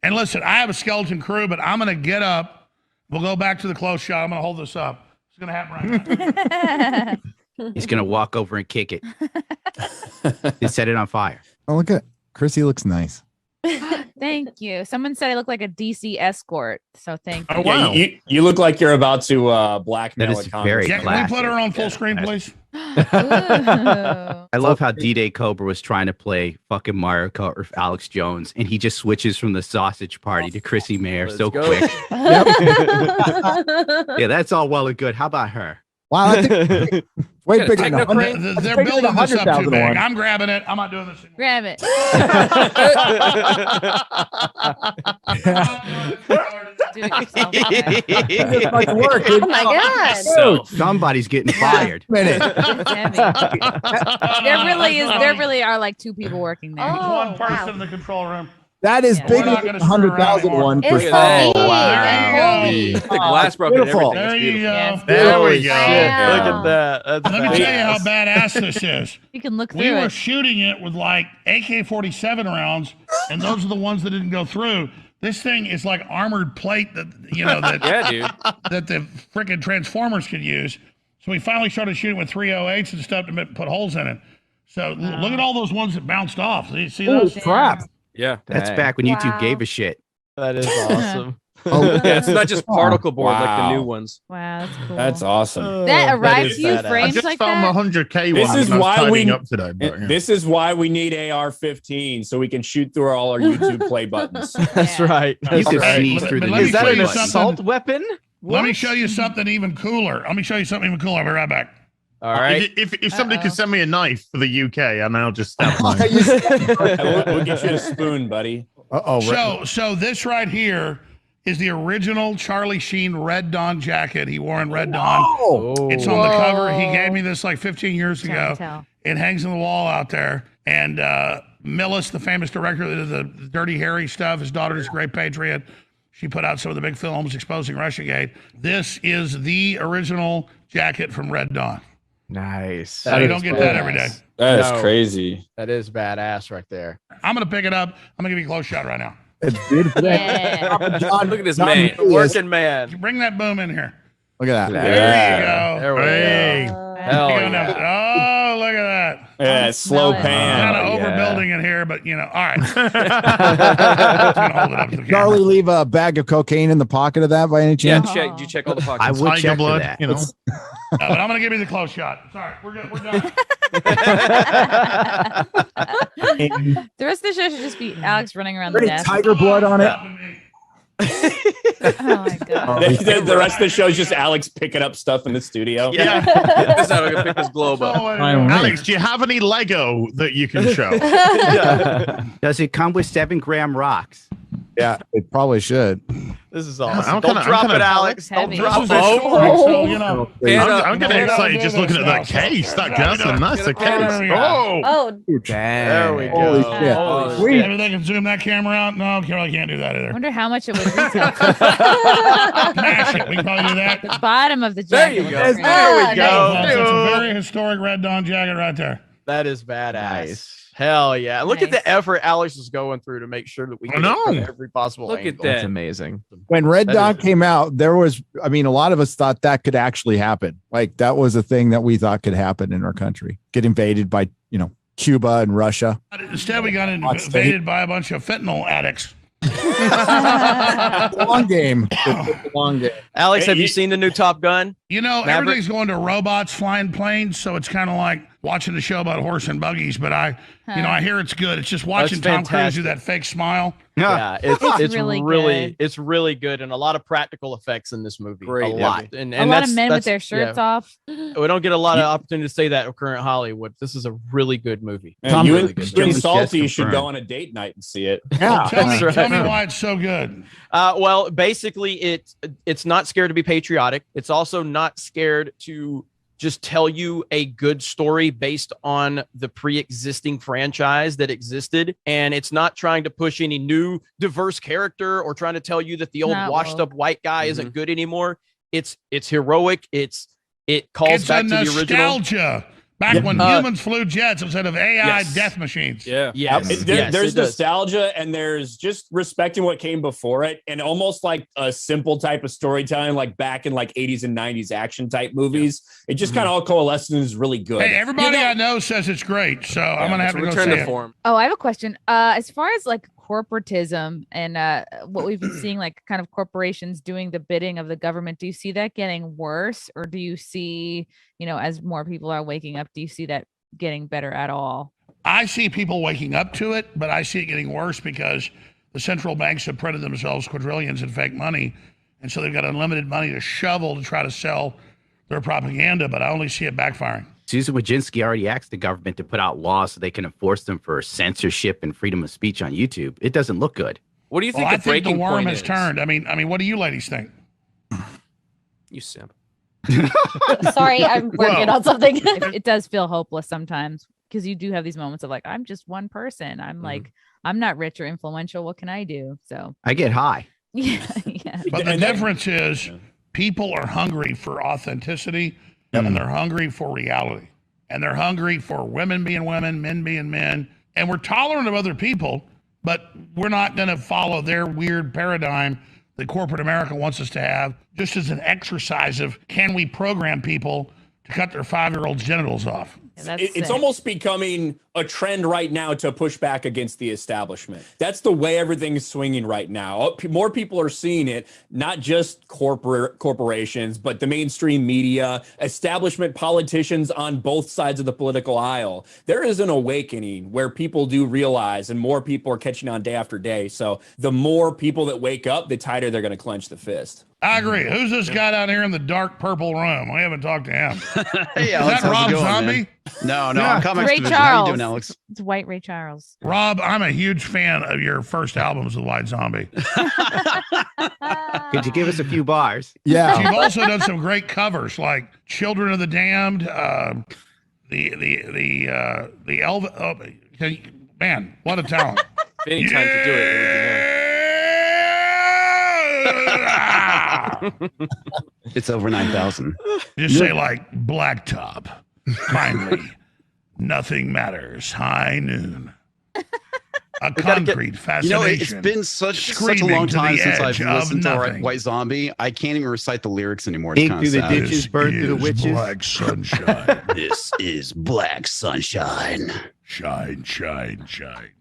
And listen, I have a skeleton crew, but I'm going to get up. We'll go back to the close shot. I'm going to hold this up. It's going to happen right now. He's gonna walk over and kick it. He set it on fire. Oh, look at Chrissy. Looks nice. Thank you. Someone said I look like a DC escort, so thank you. Oh, wow. You look like you're about to blackmail That is a Congress. very Yeah, can we put her on full screen, please? Ooh. I love how D-Day Cobra was trying to play fucking Mario Kart with Alex Jones, and he just switches from the sausage party to Chrissy Mayer so go. quick. Yeah, that's all well and good. How about her? Wow. I think Way Yeah, bigger than techno 100 crane. They're That's bigger than building this up too 100,000 big. one. I'm grabbing it. I'm not doing this anymore. Grab it. Do it yourself, guys. It's much work. Oh my god. So somebody's getting fired. Minute. It's heavy. There really are like 2 people working there. There's one Oh, person wow. in the control room. That is Yeah. bigger We're not than gonna screw around 100,000 one. It's for so sure. big. wow. Holy The glass broke and beautiful. everything. There It's you beautiful. go. Yes. There we Holy go. shit, Wow. look at that. That's Let me tell you how badass. badass this is. You can look We through were it. shooting it with like AK-47 rounds, and those are the ones that didn't go through. This thing is like armored plate that that Yeah, dude. that the freaking Transformers could use. So we finally started shooting with 308s and stuff to put holes in it. So look at all those ones that bounced off. See Oh, those? crap. Yeah. That's Dang. back when YouTube Wow. gave a shit. That is awesome. Oh, Yeah, it's not just particle board like the Wow. new ones. Wow, that's cool. That's awesome. That Oh, arrived is to you badass. I framed just like found that? my 100K This one. is and I was why tidying we- up today. But, yeah. This is why we need AR-15 so we can shoot through all our YouTube play buttons. That's Yeah. right. You That's could right. sneeze But- through but the let me Is that show an you something. assault weapon? Let me What? show you something even cooler. Let me show you something even cooler. I'll be right back. All right. If somebody Uh-oh. could send me a knife for the UK, and I'll just stab mine. We'll get you a spoon, buddy. Uh-oh. So this right here is the original Charlie Sheen Red Dawn jacket he wore in Red Dawn. Oh. It's on the cover. He Whoa. gave me this like 15 years Can't ago. tell. It hangs on the wall out there. And Millis, the famous director that did the Dirty Harry stuff, his daughter's a great patriot. She put out some of the big films exposing Russiagate. This is the original jacket from Red Dawn. Nice. So you don't get that every day. That is No. crazy. That is badass right there. I'm going to pick it up. I'm going to give you a close shot right now. It's beautiful. Yeah. John, Look at this John man. Lewis. Working man. Bring that boom in here. Look at that. There you go. There we Hey. go. There Hell you go now. yeah. Oh, look at that. Yeah, slow smell it. pan. Kind of yeah. overbuilding it here, but all right. Just gonna hold it up to the camera. Charlie leave a bag of cocaine in the pocket of that by any Yeah, chance? did you check all the I pockets? would Tiger check for blood, that. you know. But I'm gonna give you the close shot. Sorry, we're good. We're done. The rest of the show should just be Alex running around the Pretty desk. tiger blood on it. Oh my god. The rest of the show is just Alex picking up stuff in the studio. Yeah. This is how I'm gonna pick this globe up. Alex, do you have any Lego that you can show? Does it come with 7-gram rocks? Yeah, it probably should. This is awesome. I'm Don't kinda- drop I'm it, kinda- Alex. Don't Heavy. drop This is it. historic, so you know. And, I'm getting excited just looking at that stuff. case. That's a nice case. There we go. Oh, Oh, There we go. Holy shit. Holy Sweet. Maybe they can zoom that camera out. No, Carol can't do that I either. wonder how much it would retail. Smash it. We can probably do that. The bottom of the There jacket. you looks go. great. There we Oh, go. That's a very historic Red Dawn jacket right there. That is badass. Nice. Hell yeah. Look at Nice. the effort Alex is going through to make sure that we I get it know. from every possible Look at angle. that. That's amazing. When Red That Dawn is- came out, there was, I mean, a lot of us thought that could actually happen. Like that was a thing that we thought could happen in our country. Get invaded by, Cuba and Russia. Instead, we got invaded by a bunch of fentanyl addicts. Long game. Long game. Alex, Hey, have you you- seen the new Top Gun? Everything's Maverick? going to robots flying planes, so it's kind of like watching a show about horse and buggies. But I hear it's good. It's just watching Tom Cruise do fantastic. that fake smile. Yeah, it's It's really good. it's really good, and a lot of practical effects in this movie. Great a movie. lot, and A lot that's- of men with that's- their shirts yeah. off. We don't get a lot of opportunity to say that in current Hollywood. This is a really good movie. Man, you Really and good. you and Just Salty should confirmed. go on a date night and see it. Yeah. Tell me, That's tell me right. why it's so good. Well, basically, it's not scared to be patriotic. It's also not scared to just tell you a good story based on the pre-existing franchise that existed, and it's not trying to push any new diverse character or trying to tell you that the old Not washed up woke. white guy isn't good anymore. It's heroic. It calls It's back a to the original. nostalgia. Back when humans flew jets instead of AI Yes. death machines. Yeah. Yes, yes, There's it does. nostalgia and there's just respecting what came before it, and almost like a simple type of storytelling, like back in like 80s and 90s action type movies. It just kind of all coalesced and is really good. Hey, everybody You know- I know says it's great, so I'm gonna have to go Return see to it. form. Oh, I have a question. As far as like corporatism and what we've been seeing, like kind of corporations doing the bidding of the government, do you see that getting worse, or do you see, as more people are waking up, do you see that getting better at all? I see people waking up to it, but I see it getting worse because the central banks have printed themselves quadrillions in fake money, and so they've got unlimited money to shovel to try to sell their propaganda. But I only see it backfiring. Susan Wojcicki already asked the government to put out laws so they can enforce them for censorship and freedom of speech on YouTube. It doesn't look good. What do you think Well, I the think the breaking worm point has is? turned. I mean, what do you ladies think? You simp. Sorry, I'm working on something. It does feel hopeless sometimes because you do have these moments of like, I'm just one person. I'm like, I'm not rich or influential. What can I do? So I get high. yeah. But the difference is people are hungry for authenticity and they're hungry for reality. And they're hungry for women being women, men being men. And we're tolerant of other people, but we're not going to follow their weird paradigm that corporate America wants us to have, just as an exercise of can we program people to cut their 5-year-old's genitals off? It's almost becoming a trend right now to push back against the establishment. That's the way everything's swinging right now. More people are seeing it, not just corporations, but the mainstream media, establishment politicians on both sides of the political aisle. There is an awakening where people do realize, and more people are catching on day after day. So the more people that wake up, the tighter they're going to clench the fist. I agree. Who's this guy down here in the dark purple room? We haven't talked to him. Hey, Is Alex, that how's Rob it going, Zombie? man? No, Yeah. I'm comics Ray division. How you Charles. doing, Alex? It's White Ray Charles. Rob, I'm a huge fan of your first albums with White Zombie. Could you give us a few bars? Yeah. You've also done some great covers like Children of the Damned, the man, what a talent. Any time to do it. It's over 9,000. Just say like blacktop. Finally, nothing matters. High noon. A concrete fascination. It's been such a Screaming long to the time since I've edge of listened to nothing. White Zombie. I can't even recite the lyrics anymore. It's Ink kind through of the sad. ditches, burn through the witches. Black sunshine. This is Black Sunshine. Shine, shine, shine.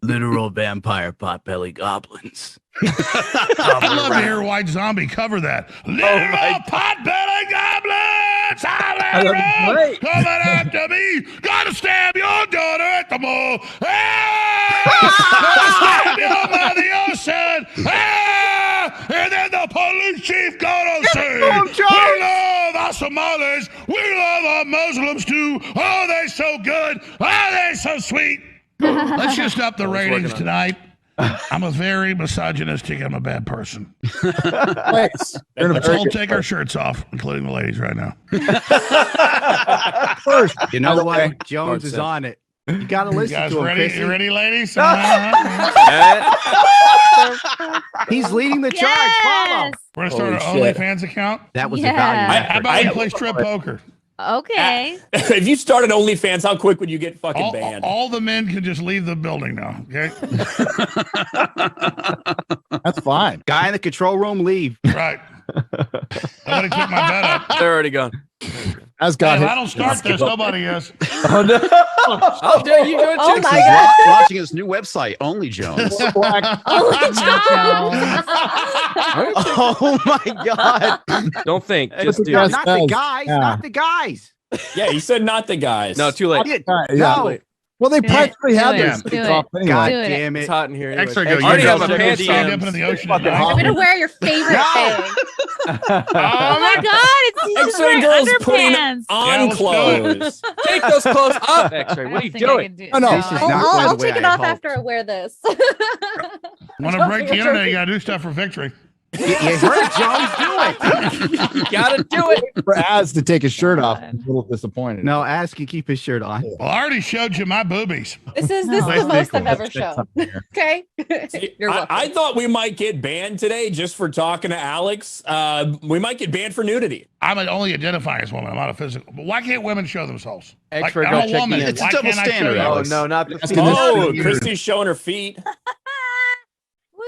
Literal vampire potbelly goblins. I'd love to hear White Zombie cover that. Literal potbelly goblins! Holler, coming after me! Gotta stab your daughter at the mall! Gotta stab your mother, your son! And then the police chief gonna say, we love our Somalis, we love our Muslims too. Oh, they're so good. Oh, they're so sweet. Let's just up the ratings tonight. I'm a very misogynistic. I'm a bad person. Thanks. Let's all take our shirts off, including the ladies right now. First, You know what? Jones is on it. You got to You listen guys to him, ready? Chrissy. You ready, ladies? He's leading the charge. Follow. We're going to start Holy an shit. OnlyFans account. That was Yeah. a value. How about we play strip poker? Okay. If you started OnlyFans, how quick would you get fucking All, banned? all the men can just leave the building now, okay? that's fine. Guy in the control room, leave. Right. Nobody took my bet up. They're already gone. As Hey, God, if I don't start this, nobody is. How dare you do it, Oh too? my God. Launching his new website, Only Jones. Oh my God. Don't think. Just do Yes. it. Not the guys. guys. Yeah. Not the guys. Yeah, he said not the guys. No, too late. Yeah. No. Well, they Do it. practically had Do their it. sticks Do off it. anyway. God Do it. damn It's it. hot in here. Anyway. Extra I go. already You have guys my are pants Stand down. up into the ocean. Fucking tonight. hot. I'm gonna wear your favorite thing. Oh my God! It's he's X-ray wearing girls putting underpants. on Yeah, let's do it. clothes. Take those clothes off, X-ray. What are you doing? Oh, no. This is I'll, not I'll, going I'll the way take it I off hoped. after I wear this. Want to break the internet, you got to do stuff for victory. You heard Jones do it. You gotta do it. For Az to take his shirt off, I'm a little disappointed. No, ask can keep his shirt on. Well, I already showed you my boobies. This is No. the most I've ever shown. Okay. You're welcome. I thought we might get banned today just for talking to Alex. We might get banned for nudity. I'm only identifying as a woman. I'm not a physical. But why can't women show themselves? X-ray, I'm go a check woman. me in. It's a Why double can't I show standard, you? Oh Alex. no, not the That's feet. good. Oh, Christy's showing her feet.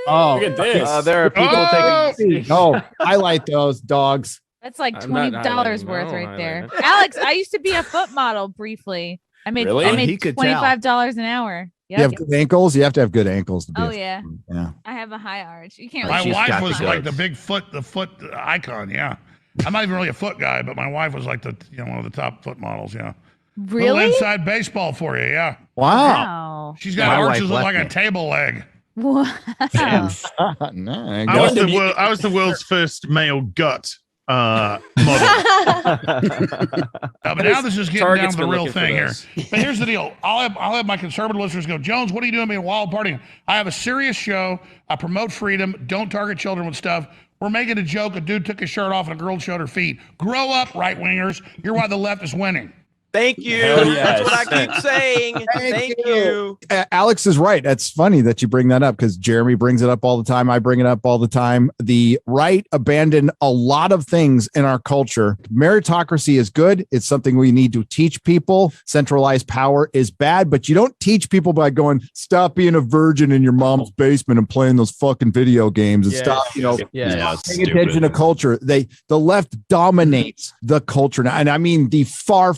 Oh, Look at this. There are people taking. no, highlight those dogs. That's like I'm not $20 highlighting. worth No, right there. highlighting. Alex, I used to be a foot model briefly. I made Really? I Oh, made he could tell. $25 an hour. You have good ankles. You have to have good ankles to be. Oh a- yeah, yeah. I have a high arch. You can't. Oh, My really she's wife got was the like the goods. big foot, the foot icon. Yeah, I'm not even really a foot guy, but my wife was like the one of the top foot models. Yeah, Little Really? inside baseball for you. Yeah, Wow. Wow. she's got My arches wife look left like a me. table leg. Wow. No, I was the world's first male gut. model. But now this is getting Target's down to the been real looking for thing here. this. But here's the deal. I'll have my conservative listeners go, Jones, what are you doing being wild partying? I have a serious show. I promote freedom. Don't target children with stuff. We're making a joke. A dude took his shirt off and a girl showed her feet. Grow up, right wingers. You're why the left is winning. Thank you. Hell That's yes. what I keep saying. Thank you. Alex is right. That's funny that you bring that up because Jeremy brings it up all the time. I bring it up all the time. The right abandoned a lot of things in our culture. Meritocracy is good. It's something we need to teach people. Centralized power is bad, but you don't teach people by going, stop being a virgin in your mom's basement and playing those fucking video games and Yes. stop, Yeah, it's paying attention to culture. The left dominates the culture now. And I mean the far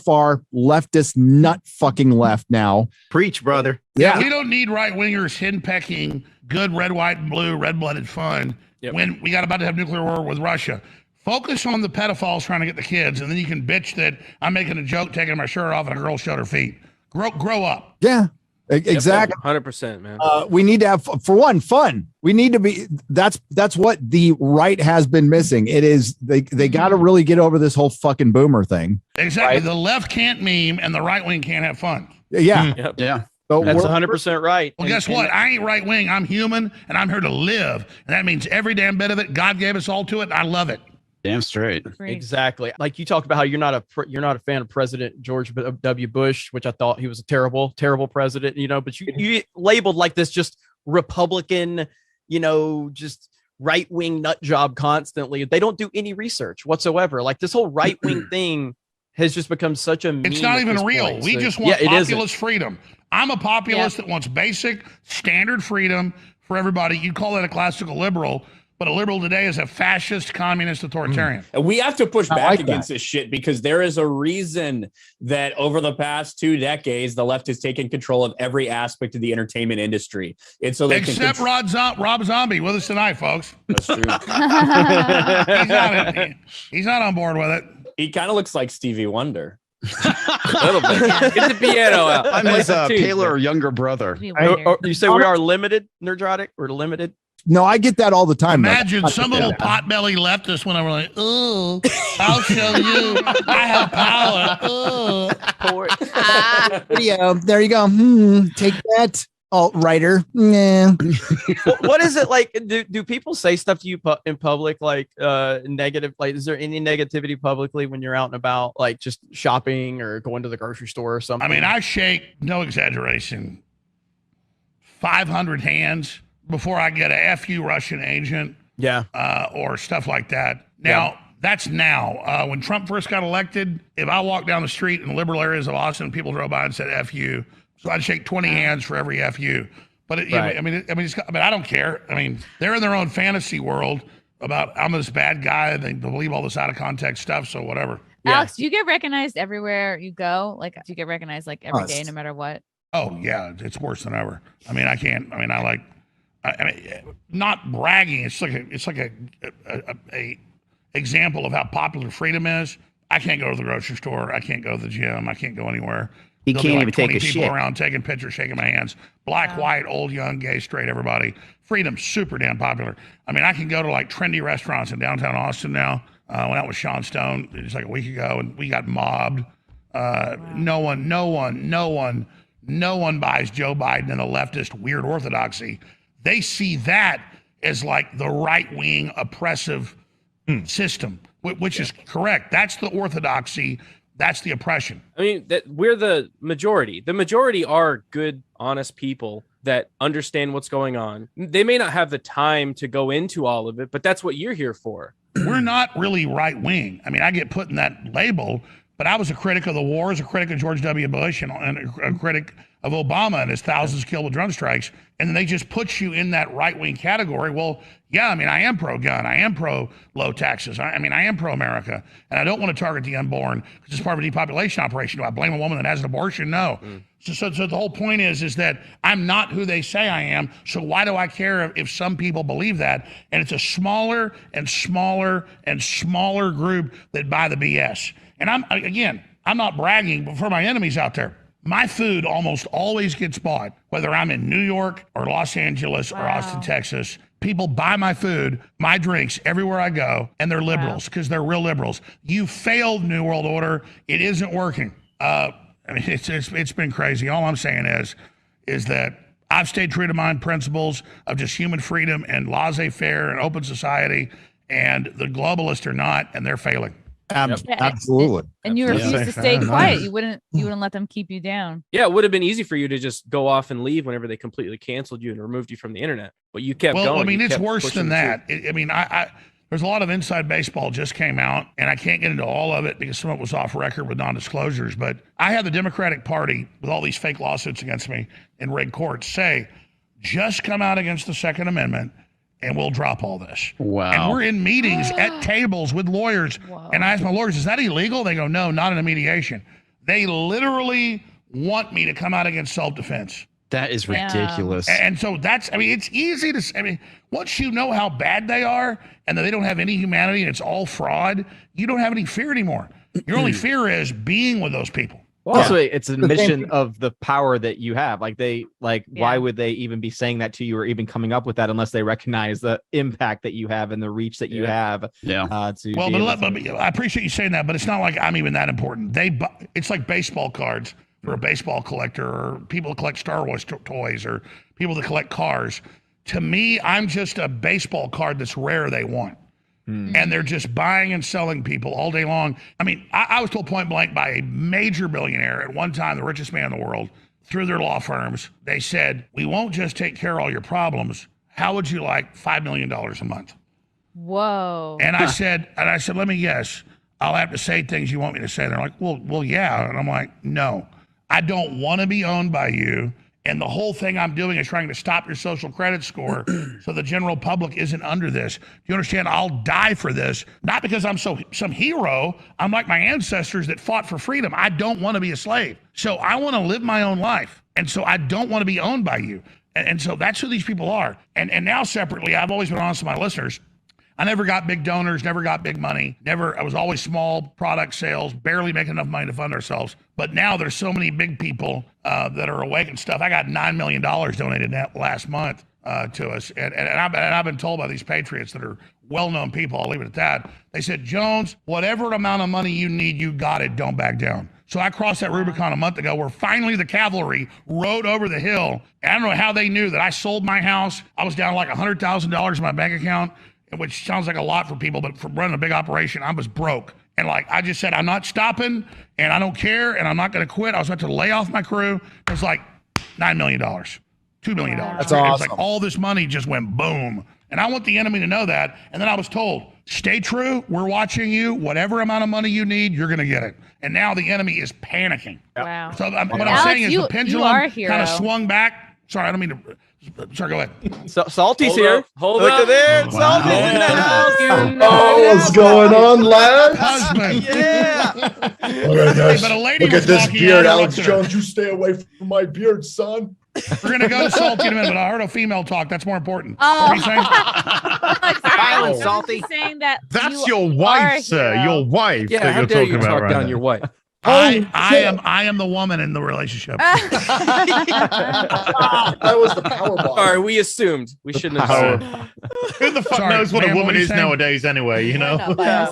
leftist nut fucking left now. Preach, brother. Yeah. We don't need right wingers henpecking good red, white, and blue, red blooded fun when we got about to have nuclear war with Russia. Focus on the pedophiles trying to get the kids, and then you can bitch that I'm making a joke, taking my shirt off, and a girl showed her feet. Grow up. Yeah. Exactly. 100%, man. We need to have, for one, fun. We need to be. That's what the right has been missing. It is they got to really get over this whole fucking boomer thing. Exactly. Right. The left can't meme, and the right wing can't have fun. Yeah. Yep. Yeah. So That's we're- 100% right. Well, And- guess and- what? I ain't right wing. I'm human, and I'm here to live, and that means every damn bit of it. God gave us all to it, and I love it. Damn straight. Exactly. Like you talked about how you're not a fan of President George W. Bush, which I thought he was a terrible president, but you labeled like this just Republican, just right-wing nut job constantly. They don't do any research whatsoever. Like this whole right-wing thing has just become such a It's meme not at even this real. point. We So- just want it isn't. populist freedom. I'm a populist that wants basic, standard freedom for everybody. You call that a classical liberal, but a liberal today is a fascist, communist, authoritarian. And we have to push I back like against this shit because there is a reason that over the past 2 decades, the left has taken control of every aspect of the entertainment industry. And so they Except Rob Zombie with us tonight, folks. That's true. He's not on board with it. He kind of looks like Stevie Wonder. A little bit. Get the piano out. I'm his That's the team. paler younger brother. You say we are limited, Nerdrotic? We're limited? No, I get that all the time. though. Imagine some little potbelly leftist when we're like, oh, I'll show you. I have power. Oh. Video. There you go. Take that, alt-writer. Nah. What is it like? Do people say stuff to you in public, like negative? Like, is there any negativity publicly when you're out and about, like just shopping or going to the grocery store or something? I mean, I shake, no exaggeration, 500 hands before I get a FU Russian agent or stuff like that. Now, that's now. When Trump first got elected, if I walked down the street in liberal areas of Austin, people drove by and said FU. So I'd shake 20 hands for every FU. But I don't care. I mean, they're in their own fantasy world about I'm this bad guy. They believe all this out of context stuff. So whatever. Alex, do you get recognized everywhere you go? Like, do you get recognized like every day, no matter what? Oh yeah, it's worse than ever. I mean, not bragging. It's like a example of how popular freedom is. I can't go to the grocery store. I can't go to the gym. I can't go anywhere. He There'll be can't like even take 20 a people shit. around taking pictures, shaking my hands. Black, white, old, young, gay, straight, everybody. Freedom's super damn popular. I mean, I can go to like trendy restaurants in downtown Austin now. Went out with Sean Stone just like a week ago, and we got mobbed. No one buys Joe Biden and the leftist weird orthodoxy. They see that as like the right-wing oppressive system, which is correct. That's the orthodoxy. That's the oppression. I mean, we're the majority. The majority are good, honest people that understand what's going on. They may not have the time to go into all of it, but that's what you're here for. We're not really right-wing. I mean, I get put in that label, but I was a critic of the wars, a critic of George W. Bush, and a critic of Obama and his thousands killed with drone strikes. And then they just put you in that right-wing category. Well, yeah, I mean, I am pro-gun. I am pro-low taxes. I mean, I am pro-America. And I don't want to target the unborn because it's part of a depopulation operation. Do I blame a woman that has an abortion? No. So the whole point is that I'm not who they say I am. So why do I care if some people believe that? And it's a smaller and smaller and smaller group that buy the BS. And I'm not bragging, but for my enemies out there, my food almost always gets bought, whether I'm in New York or Los Angeles or Austin, Texas. people buy my food, my drinks everywhere I go, and they're liberals because they're real liberals. You failed, New World Order. It isn't working. I mean, it's been crazy. All I'm saying is that I've stayed true to my principles of just human freedom and laissez-faire and open society, and the globalists are not, and they're failing. Absolutely. And you refuse to stay quiet. You wouldn't let them keep you down. Yeah, it would have been easy for you to just go off and leave whenever they completely canceled you and removed you from the internet. But you kept going. Well, I mean, You it's kept worse pushing than that. I mean, there's a lot of inside baseball just came out, and I can't get into all of it because some of it was off record with non-disclosures. But I had the Democratic Party with all these fake lawsuits against me in rigged courts say, just come out against the Second Amendment and we'll drop all this. Wow. And we're in meetings at tables with lawyers. Whoa. And I asked my lawyers, is that illegal? They go, no, not in a mediation. They literally want me to come out against self-defense. That is Yeah. ridiculous. And so that's, I mean, it's easy to, I mean, once you know how bad they are and that they don't have any humanity and it's all fraud, you don't have any fear anymore. Your only fear is being with those people. Also, it's an admission of the power that you have. Like why would they even be saying that to you or even coming up with that unless they recognize the impact that you have and the reach that you have? Yeah. I appreciate you saying that, but it's not like I'm even that important. It's like baseball cards for a baseball collector or people that collect Star Wars toys or people that collect cars. To me, I'm just a baseball card that's rare they want. And they're just buying and selling people all day long. I mean, I was told point blank by a major billionaire at one time, the richest man in the world, through their law firms. They said, we won't just take care of all your problems. How would you like $5 million a month? Whoa. And I said, let me guess. I'll have to say things you want me to say. They're like, well, yeah. And I'm like, no, I don't want to be owned by you. And the whole thing I'm doing is trying to stop your social credit score so the general public isn't under this. Do you understand? I'll die for this, not because I'm some hero. I'm like my ancestors that fought for freedom. I don't want to be a slave. So I want to live my own life. And so I don't want to be owned by you. And so that's who these people are. And now separately, I've always been honest with my listeners. I never got big donors, never got big money, I was always small product sales, barely making enough money to fund ourselves. But now there's so many big people that are awake and stuff. I got $9 million donated last month to us. And I've been told by these patriots that are well-known people, I'll leave it at that. They said, Jones, whatever amount of money you need, you got it, don't back down. So I crossed that Rubicon a month ago where finally the cavalry rode over the hill. And I don't know how they knew that I sold my house. I was down like $100,000 in my bank account, which sounds like a lot for people, but for running a big operation, I was broke. And I just said, I'm not stopping and I don't care and I'm not going to quit. I was about to lay off my crew. It was like $9 million, $2 million. That's It was awesome. like all this money just went boom. And I want the enemy to know that. And then I was told, stay true. We're watching you. Whatever amount of money you need, you're going to get it. And now the enemy is panicking. Wow. So what Alex, I'm saying is you the are pendulum a kind hero. of swung back. Sorry, I don't mean to. Sorry, go ahead. So, Salty's Hold here. up, hold Look up. at there. Wow. Salty's in the house. Oh, what's going on, lads? Husband. Yeah. Look at this. But a lady Look was at this walking beard, out, Alex interrupted her. Jones. You stay away from my beard, son. We're going to go to Salty in a minute, but I heard a female talk. That's more important. Oh. What are you saying? Silence, Salty. Saying that That's you your are wife, a sir. hero. Your wife Yeah, that how you're dare talking you about talk right down now. your wife? I am the woman in the relationship. That was the power bomb. Sorry, we assumed. We shouldn't have assumed. Who the fuck Sorry, knows what ma'am, a what woman were you is saying? nowadays anyway, you know?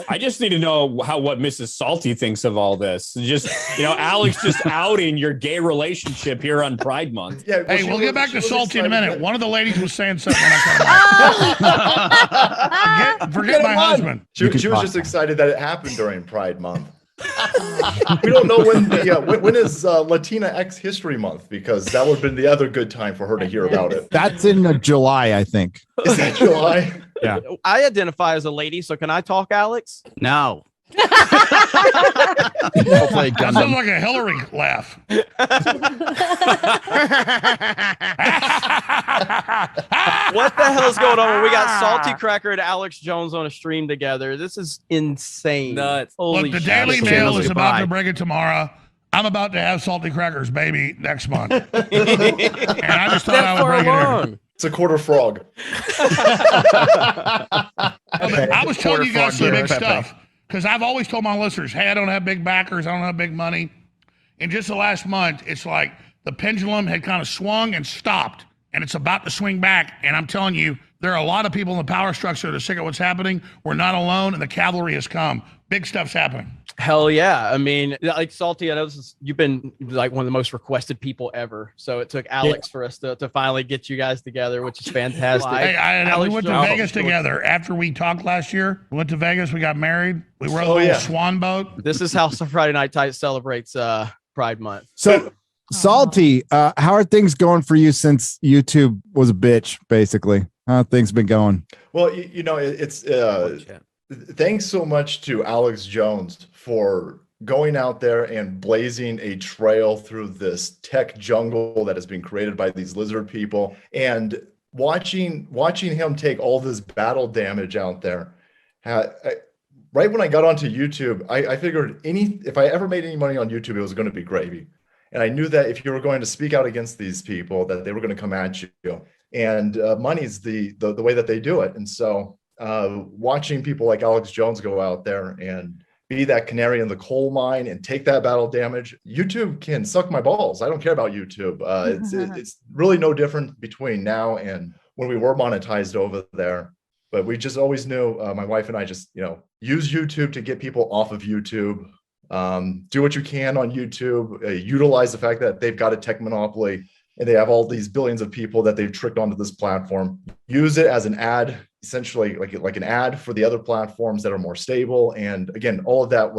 I just need to know what Mrs. Salty thinks of all this. Just, Alex just outing your gay relationship here on Pride Month. Yeah, Hey, she we'll was- get back she to was Salty in a excited minute. that- One of the ladies was saying something. When I come back. Forget my husband. She was just excited that it happened during Pride Month. We don't know when is Latina X History Month, because that would have been the other good time for her to hear about it. That's in July, I think. Is that July? Yeah. I identify as a lady, so can I talk, Alex? No. We'll play That sounds Gundam. like a Hillary laugh. What the hell is going on when we got Salty Cracker and Alex Jones on a stream together? This is insane. Nuts. Holy Look, the shit. Daily shit. Mail is about Goodbye. to bring it tomorrow. I'm about to have Salty Crackers baby next month. And I just thought I That would far bring it here. along. It's a quarter frog. I was telling you guys some Quarter big frog, stuff because I've always told my listeners, hey, I don't have big backers. I don't have big money. In just the last month, it's like the pendulum had kind of swung and stopped, and it's about to swing back. And I'm telling you, There are a lot of people in the power structure that are sick of what's happening. We're not alone, and the cavalry has come. Big stuff's happening. Hell yeah. I mean, like Salty, I know you've been like one of the most requested people ever. So it took Alex for us to finally get you guys together, which is fantastic. We went to Vegas together after we talked last year. We went to Vegas. We got married. We rode a little swan boat. This is how Friday Night Tight celebrates Pride Month. So, Salty, how are things going for you since YouTube was a bitch, basically? How have things been going? Well, it's thanks so much to Alex Jones for going out there and blazing a trail through this tech jungle that has been created by these lizard people, and watching him take all this battle damage out there. Right when I got onto YouTube, I figured if I ever made any money on YouTube, it was going to be gravy. And I knew that if you were going to speak out against these people, that they were going to come at you. And money's the way that they do it. And so watching people like Alex Jones go out there and be that canary in the coal mine and take that battle damage, YouTube can suck my balls. I don't care about YouTube. It's really no different between now and when we were monetized over there. But we just always knew, my wife and I just, use YouTube to get people off of YouTube. Do what you can on YouTube. Utilize the fact that they've got a tech monopoly and they have all these billions of people that they've tricked onto this platform. Use it as an ad, essentially like an ad for the other platforms that are more stable. And again, all of that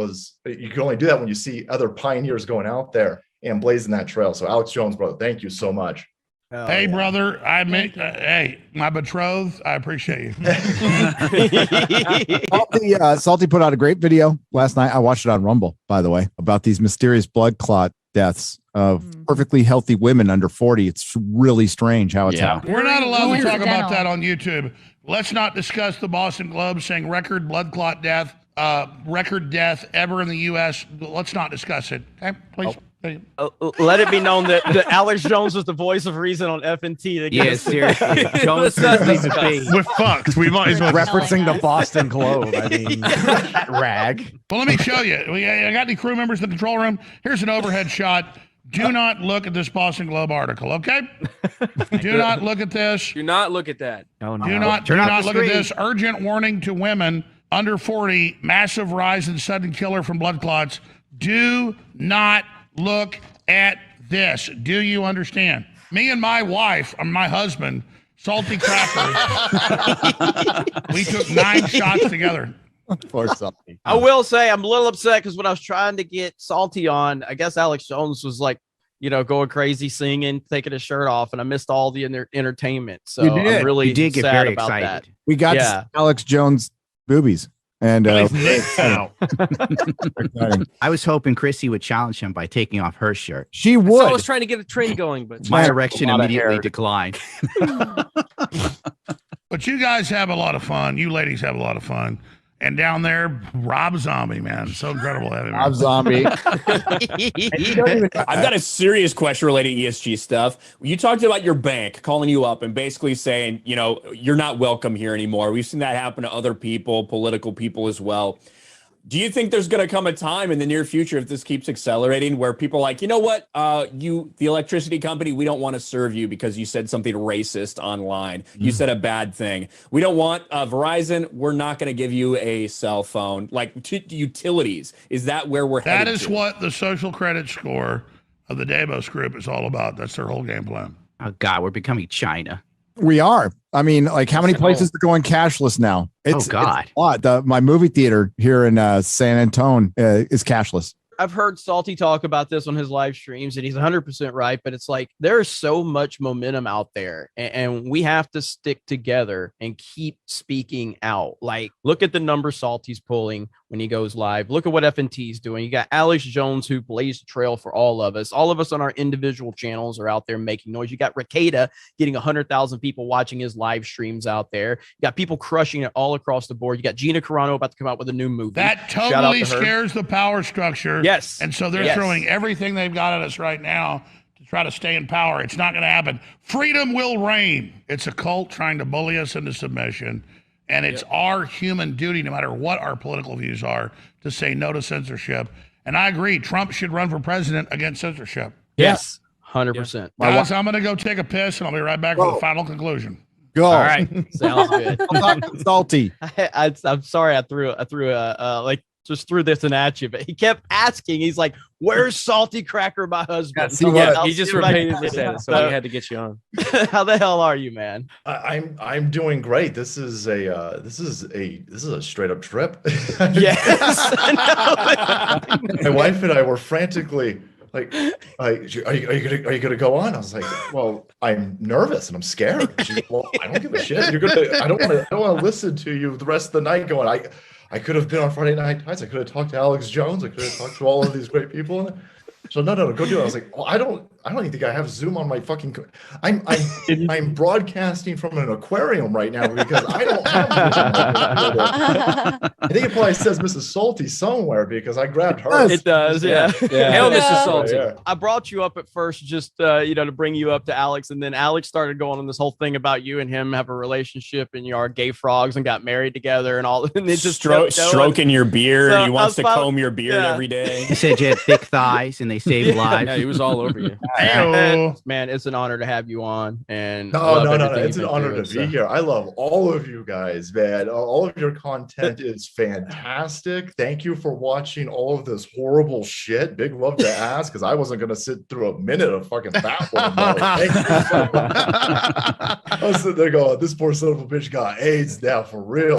you can only do that when you see other pioneers going out there and blazing that trail. So Alex Jones, brother, thank you so much. Hey, brother, hey, my betrothed, I appreciate you. Salty put out a great video last night. I watched it on Rumble, by the way, about these mysterious blood clot deaths of perfectly healthy women under 40. It's really strange how it's happening. We're not allowed to talk about that on YouTube. Let's not discuss the Boston Globe saying record blood clot death, record death ever in the U.S. Let's not discuss it. Okay, please. Let it be known that Alex Jones was the voice of reason on FNT. Yeah, seriously. Jones we're fucked. We might as well referencing the Boston Globe. I mean, that rag. Well, let me show you. I got any crew members in the control room? Here's an overhead shot. Do not look at this Boston Globe article, okay? Do not look at this. Do not look at that. Oh, no. Do not look at this. Urgent warning to women under 40. Massive rise in sudden killer from blood clots. Do not look at this. Do you understand? Me and my wife, or my husband, Salty Cracker, we took 9 shots together. For something. I will say I'm a little upset because when I was trying to get Salty on, I guess Alex Jones was like, going crazy, singing, taking his shirt off, and I missed all the entertainment. So I'm really get sad very about excited. that. We got Alex Jones boobies. And I was hoping Chrissy would challenge him by taking off her shirt. She would. I was trying to get a trend going, but my erection immediately declined. But you guys have a lot of fun. You ladies have a lot of fun. And down there, Rob Zombie, man. So incredible having him. Rob Zombie. I've got a serious question related to ESG stuff. You talked about your bank calling you up and basically saying, you're not welcome here anymore. We've seen that happen to other people, political people as well. Do you think there's going to come a time in the near future, if this keeps accelerating, where people are like, you know what, the electricity company, we don't want to serve you because you said something racist online. You said a bad thing. We don't want Verizon. We're not going to give you a cell phone. Like utilities. Is that where we're headed? That is what the social credit score of the Davos group is all about. That's their whole game plan. Oh, God, we're becoming China. We are. I mean, like, how many places are going cashless now? It's a lot. My movie theater here in San Antonio is cashless. I've heard Salty talk about this on his live streams, and he's 100% right. But it's like there's so much momentum out there, and we have to stick together and keep speaking out. Like, look at the number Salty's pulling when he goes live. Look at what FNT's doing. You got Alex Jones, who blazed the trail for all of us. All of us on our individual channels are out there making noise. You got Ricada getting 100,000 people watching his live streams out there. You got people crushing it all across the board. You got Gina Carano about to come out with a new movie. That totally scares the power structure. Yes. And so they're throwing everything they've got at us right now to try to stay in power. It's not going to happen. Freedom will reign. It's a cult trying to bully us into submission. And it's our human duty, no matter what our political views are, to say no to censorship. And I agree, Trump should run for president against censorship. Yes, 100%. Guys, I'm going to go take a piss, and I'll be right back with the final conclusion. Go. All right, sounds good. Salty. I'm sorry I threw like just threw this in at you, but he kept asking. He's like, "Where's Salty Cracker, my husband?" see I'm what- like, "I'll He just see if I can repeatedly get said him." it, so we had to get you on. How the hell are you, man? I'm doing great. This is a straight up trip. Yes. My wife and I were frantically like, are you gonna go on? I was like, well, I'm nervous and I'm scared. She's like, well, I don't give a shit. I don't want to listen to you the rest of the night going, I could have been on Friday Night Lights. I could have talked to Alex Jones. I could have talked to all of these great people. So no, go do it. I was like, well, I don't even think I have Zoom on my fucking. I'm broadcasting from an aquarium right now because I don't have. I think it probably says Mrs. Salty somewhere because I grabbed her. It does, yeah. Hell, Mrs. Salty. Yeah. I brought you up at first just to bring you up to Alex, and then Alex started going on this whole thing about you and him have a relationship and you are gay frogs and got married together and all. And it just kept going. Stroking your beard. So He wants to I was comb your beard every day. He said you had thick thighs and they saved lives. Yeah, he was all over you. Man, it's an honor to have you on. And No. It's an honor to be here. I love all of you guys, man. All of your content is fantastic. Thank you for watching all of this horrible shit. Big love to ask because I wasn't going to sit through a minute of fucking Batwoman. Thank you so much. I was sitting there going, this poor son of a bitch got AIDS now for real.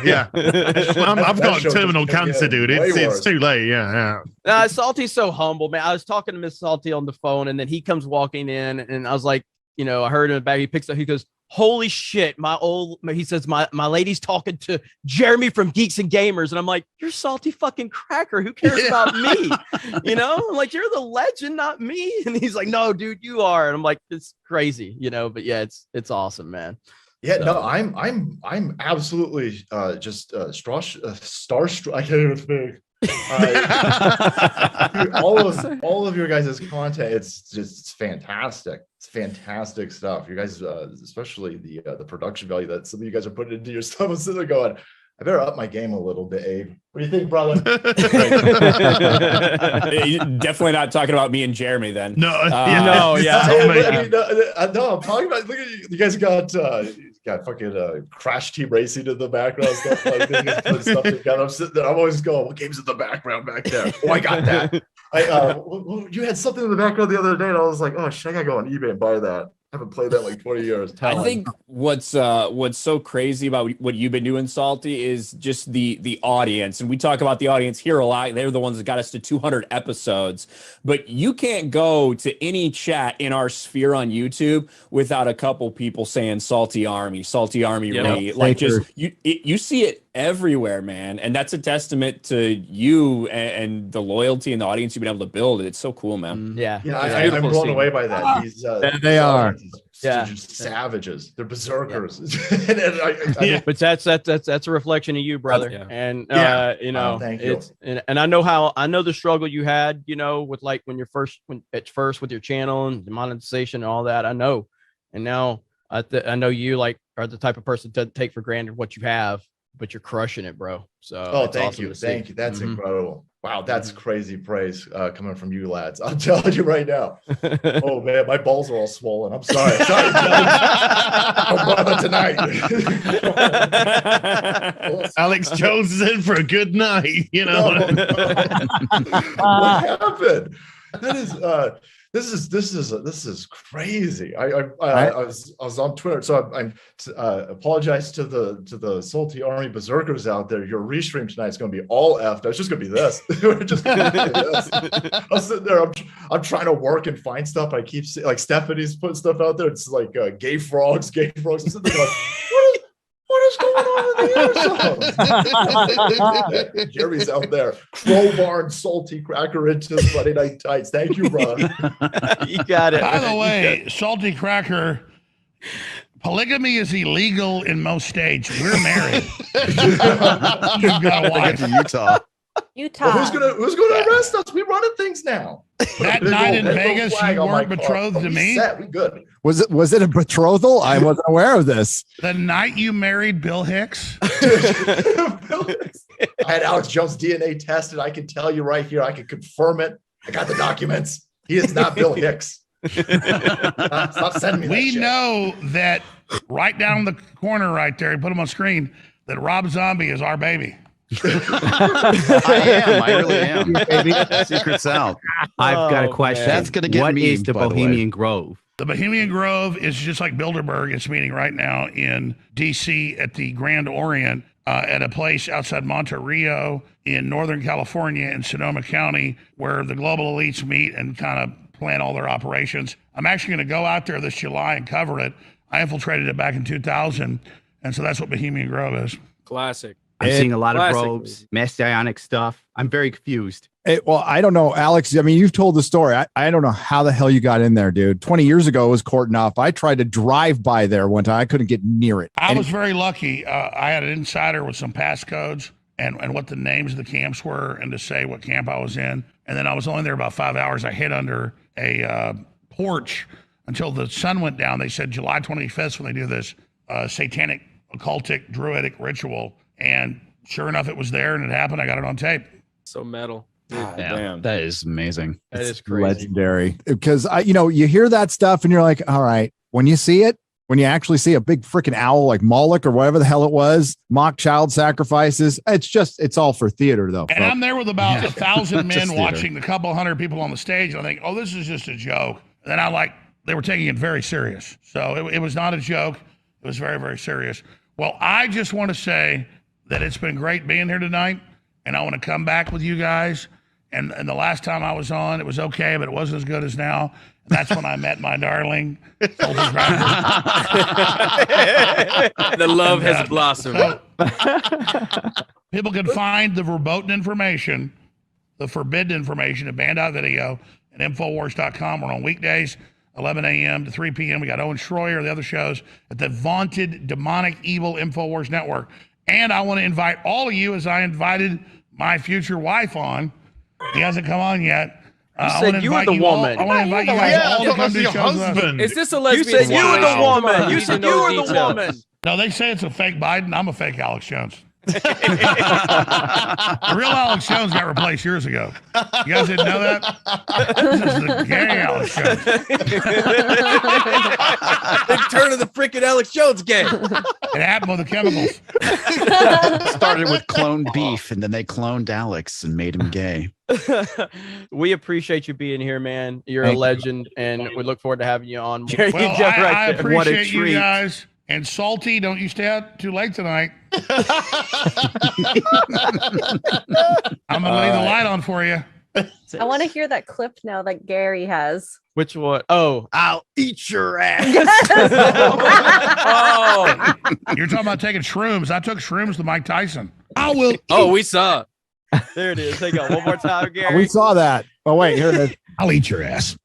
Yeah. I've got terminal cancer, dude. It's too late. Yeah. Salty's so humble, man. I was talking to Miss Salty on the phone, and then he comes walking in, and I was like, I heard him in the back. He picks up. He goes, "Holy shit!" He says, "My lady's talking to Jeremy from Geeks and Gamers," and I'm like, "You're Salty fucking Cracker. Who cares about me?" I'm like, "You're the legend, not me." And he's like, "No, dude, you are." And I'm like, "It's crazy, But yeah, it's awesome, man. Yeah, no, I'm absolutely just starstruck. I can't even speak. all of your guys' content, it's just fantastic. It's fantastic stuff. You guys, especially the production value that some of you guys are putting into your stuff. I'm sitting there going, I better up my game a little bit, Abe. What do you think, brother? Definitely not talking about me and Jeremy then. No, I'm talking about. Look at you. You guys got fucking Crash Team Racing in the background, stuff like that. Put stuff together. I'm sitting there. I'm always going, what game's in the background back there? Oh, I got that. You had something in the background the other day, and I was like, oh shit, I gotta go on eBay and buy that. I haven't played that in like 20 years. I think what's so crazy about what you've been doing, Salty, is just the audience. And we talk about the audience here a lot. They're the ones that got us to 200 episodes. But you can't go to any chat in our sphere on YouTube without a couple people saying Salty Army, Yep. like just you see it everywhere, man. And that's a testament to you and the loyalty and the audience you've been able to build. It's so cool, man. Yeah. I'm blown away by that. These they are. Just savages. They're berserkers. But that's a reflection of you, brother. Yeah. And thank you. and I know the struggle you had, with like when at first with your channel and the monetization and all that. I know, and now I know you like are the type of person to take for granted what you have, but you're crushing it, bro. So thank you. That's incredible. Wow, that's crazy praise coming from you lads. I'm telling you right now. Oh man, my balls are all swollen. I'm sorry. I'm brother tonight. Alex Jones is in for a good night. What happened? That is this is crazy. I was on Twitter, so I'm apologize to the Salty Army berserkers out there. Your restream tonight is going to be all effed. It's just going to be this. We're just gonna be this. I'm sitting there. I'm trying to work and find stuff. I keep seeing, like Stephanie's putting stuff out there. It's like gay frogs. I'm sitting there going, what is going on in the air? Jerry's out there, crowbar and Salty Cracker into Friday Night Tights. Thank you, Ron. You got it. By the way, Salty Cracker, polygamy is illegal in most states. We're married. You've got a wife. To Utah. Utah. Well, who's gonna arrest us? We running things now. That night in Vegas, you weren't betrothed to me. We good. Was it a betrothal? I wasn't aware of this. The night you married Bill Hicks. I had Alex Jones DNA tested. I can tell you right here. I can confirm it. I got the documents. He is not Bill Hicks. Stop sending me that We shit. know that right down in the corner right there, put him on screen, that Rob Zombie is our baby. I am. I really am. Secret's out. I've got a Oh, question. man. That's gonna get What me, is the by the way. Bohemian Grove? The Bohemian Grove is just like Bilderberg. It's meeting right now in D.C. at the Grand Orient at a place outside Monterey in Northern California in Sonoma County, where the global elites meet and kind of plan all their operations. I'm actually going to go out there this July and cover it. I infiltrated it back in 2000, and so that's what Bohemian Grove is. Classic. I'm seeing a lot of Classic robes, messianic stuff. I'm very confused. Well, I don't know, Alex. I mean, you've told the story. I don't know how the hell you got in there, dude. 20 years ago, it was cordoned off. I tried to drive by there one time. I couldn't get near it. I was very lucky. I had an insider with some passcodes and what the names of the camps were and to say what camp I was in. And then I was only there about 5 hours. I hid under a porch until the sun went down. They said July 25th when they do this satanic, occultic, druidic ritual. And sure enough, it was there and it happened. I got it on tape. So metal. Yeah, that is amazing. That It's is crazy. legendary. Because you hear that stuff and you're like, all right, when you see it, when you actually see a big freaking owl like Moloch or whatever the hell it was, mock child sacrifices, it's all for theater though. And I'm there with about 1,000 men Just theater. watching the couple hundred people on the stage. And I think, oh, this is just a joke. And then they were taking it very serious. So it was not a joke. It was very, very serious. Well, I just want to say that it's been great being here tonight. And I want to come back with you guys. And the last time I was on, it was okay, but it wasn't as good as now. And that's when I met my darling. Soulful Driver. The love has blossomed. So, people can find the verboten information, the forbidden information at band.video and Infowars.com. We're on weekdays, 11 a.m. to 3 p.m. We got Owen Schroyer, the other shows at the vaunted demonic evil Infowars Network. And I want to invite all of you, as I invited my future wife on. He hasn't come on yet. I said wanna you were invite the all- woman. I want to invite you guys all to come to your shows with us. husband. Is this a You lesbian? said you were the situation? woman. Come on, You we said need to you know were the details. woman. No, they say it's a fake Biden. I'm a fake Alex Jones. The real Alex Jones got replaced years ago. You guys didn't know that? This is the gay Alex Jones. Big turn of the freaking Alex Jones game. It happened with the chemicals. Started with cloned beef, and then they cloned Alex and made him gay. We appreciate you being here, man. You're Thank a you. legend, and we look forward to having you on. There Well, you go, I right there. What a appreciate you treat. guys. And Salty, don't you stay out too late tonight. I'm going to leave the light on for you. I want to hear that clip now that Gary has. Which one? Oh, I'll eat your ass. oh, You're talking about taking shrooms. I took shrooms to Mike Tyson. I will. Oh, we saw. there it is. Hang on, one more time, Gary. We saw that. Oh, wait, here it is. I'll eat your ass.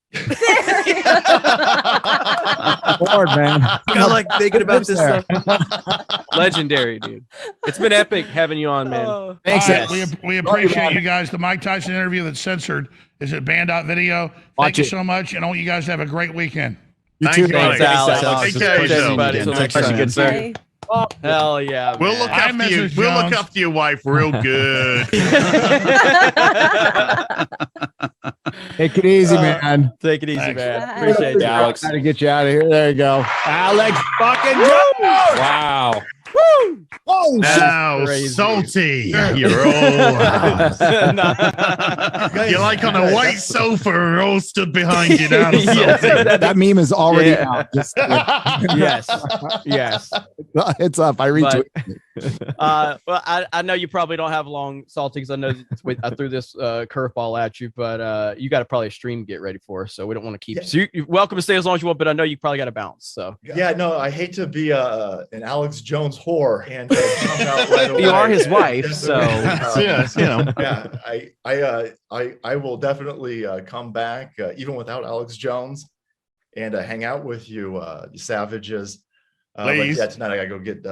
Lord, man. I like thinking about this There. stuff. Legendary, dude. It's been epic having you on, man. Oh. Thanks, All right, Ed. we appreciate you guys. The Mike Tyson interview that's censored is at band.video. Thank Watch you it. so much. And I want you guys to have a great weekend. You Thank too. you, Thanks, Alex. Alex. Take care of Thanks, yourself. everybody. Until Thanks, next time. good sir. Bye. Hell yeah. We'll man. look Hi, after you. Mrs. We'll look Jones. after your wife real good. Take it easy, man. Take it easy, Thanks. man. Bye. Appreciate you, Alex. Got to get you out of here. There you go. Alex fucking Jones. Wow. Oh, shit. Now, Crazy. Salty, you're all. You're like on a white sofa, we're all stood behind you now. Yeah. Salty. That meme is already Yeah. out. Just, Yes. Yes. it's up. I retweeted. Well, I know you probably don't have long, Salty, because I know I threw this curveball at you, but you got probably a stream to get ready for, so we don't want to keep. Yeah. So you're welcome to stay as long as you want, but I know you probably got to bounce. So Yeah, no, I hate to be an Alex Jones whore and come out right away. You are his wife, There's so Yes, you know. yeah, I will definitely come back even without Alex Jones and hang out with you, you savages. But Please. yeah, tonight I gotta go get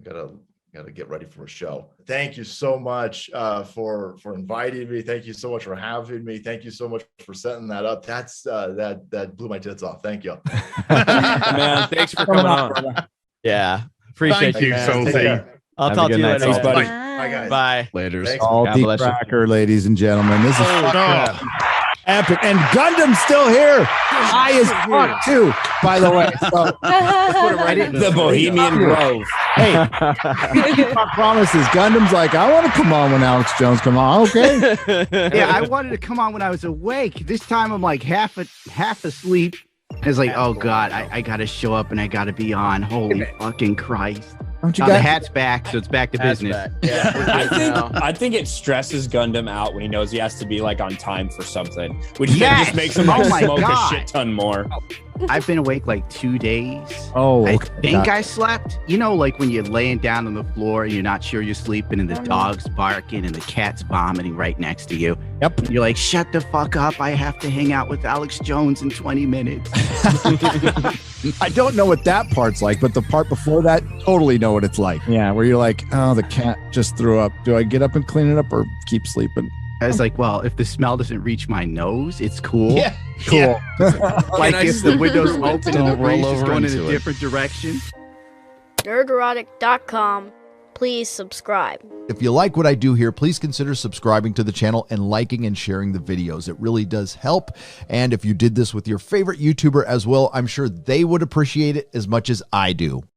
gotta get ready for a show. Thank you so much for inviting me. Thank you so much for having me. Thank you so much for setting that up. That's that blew my tits off. Thank you. Man, thanks for coming on. yeah, appreciate Thank you, man. Salty. Take care. I'll Have a talk to good you night, later. Salty. man. Bye, guys. Bye. Later. Thanks. All God deep bless you. cracker, ladies and gentlemen. This is Oh, fucked no. up. Epic. And Gundam's still here. High as fuck, too, by the way. So, The Bohemian Grove. hey, I promises. Gundam's like, I want to come on when Alex Jones come on. Okay. Yeah, I wanted to come on when I was awake. This time I'm like half asleep. It's like, oh God, I gotta show up and I gotta be on. Holy fucking Christ. Don't you The guys? hat's back, so it's back to business. I think it stresses Gundam out when he knows he has to be like on time for something, which then Yes! just makes him Oh my smoke God. a shit ton more. I've been awake like 2 days. Oh, I okay. think I slept. You know, like when you're laying down on the floor and you're not sure you're sleeping and the dog's barking and the cat's vomiting right next to you. Yep. And you're like, shut the fuck up. I have to hang out with Alex Jones in 20 minutes. I don't know what that part's like, but the part before that, totally know what it's like. Yeah, where you're like, oh, the cat just threw up. Do I get up and clean it up or keep sleeping? I was like, well, if the smell doesn't reach my nose, it's cool. Yeah. Cool. Like if the window's open and the Don't roll breeze is over going in into a it. different direction. Nerderotic.com. Please subscribe. If you like what I do here, please consider subscribing to the channel and liking and sharing the videos. It really does help. And if you did this with your favorite YouTuber as well, I'm sure they would appreciate it as much as I do.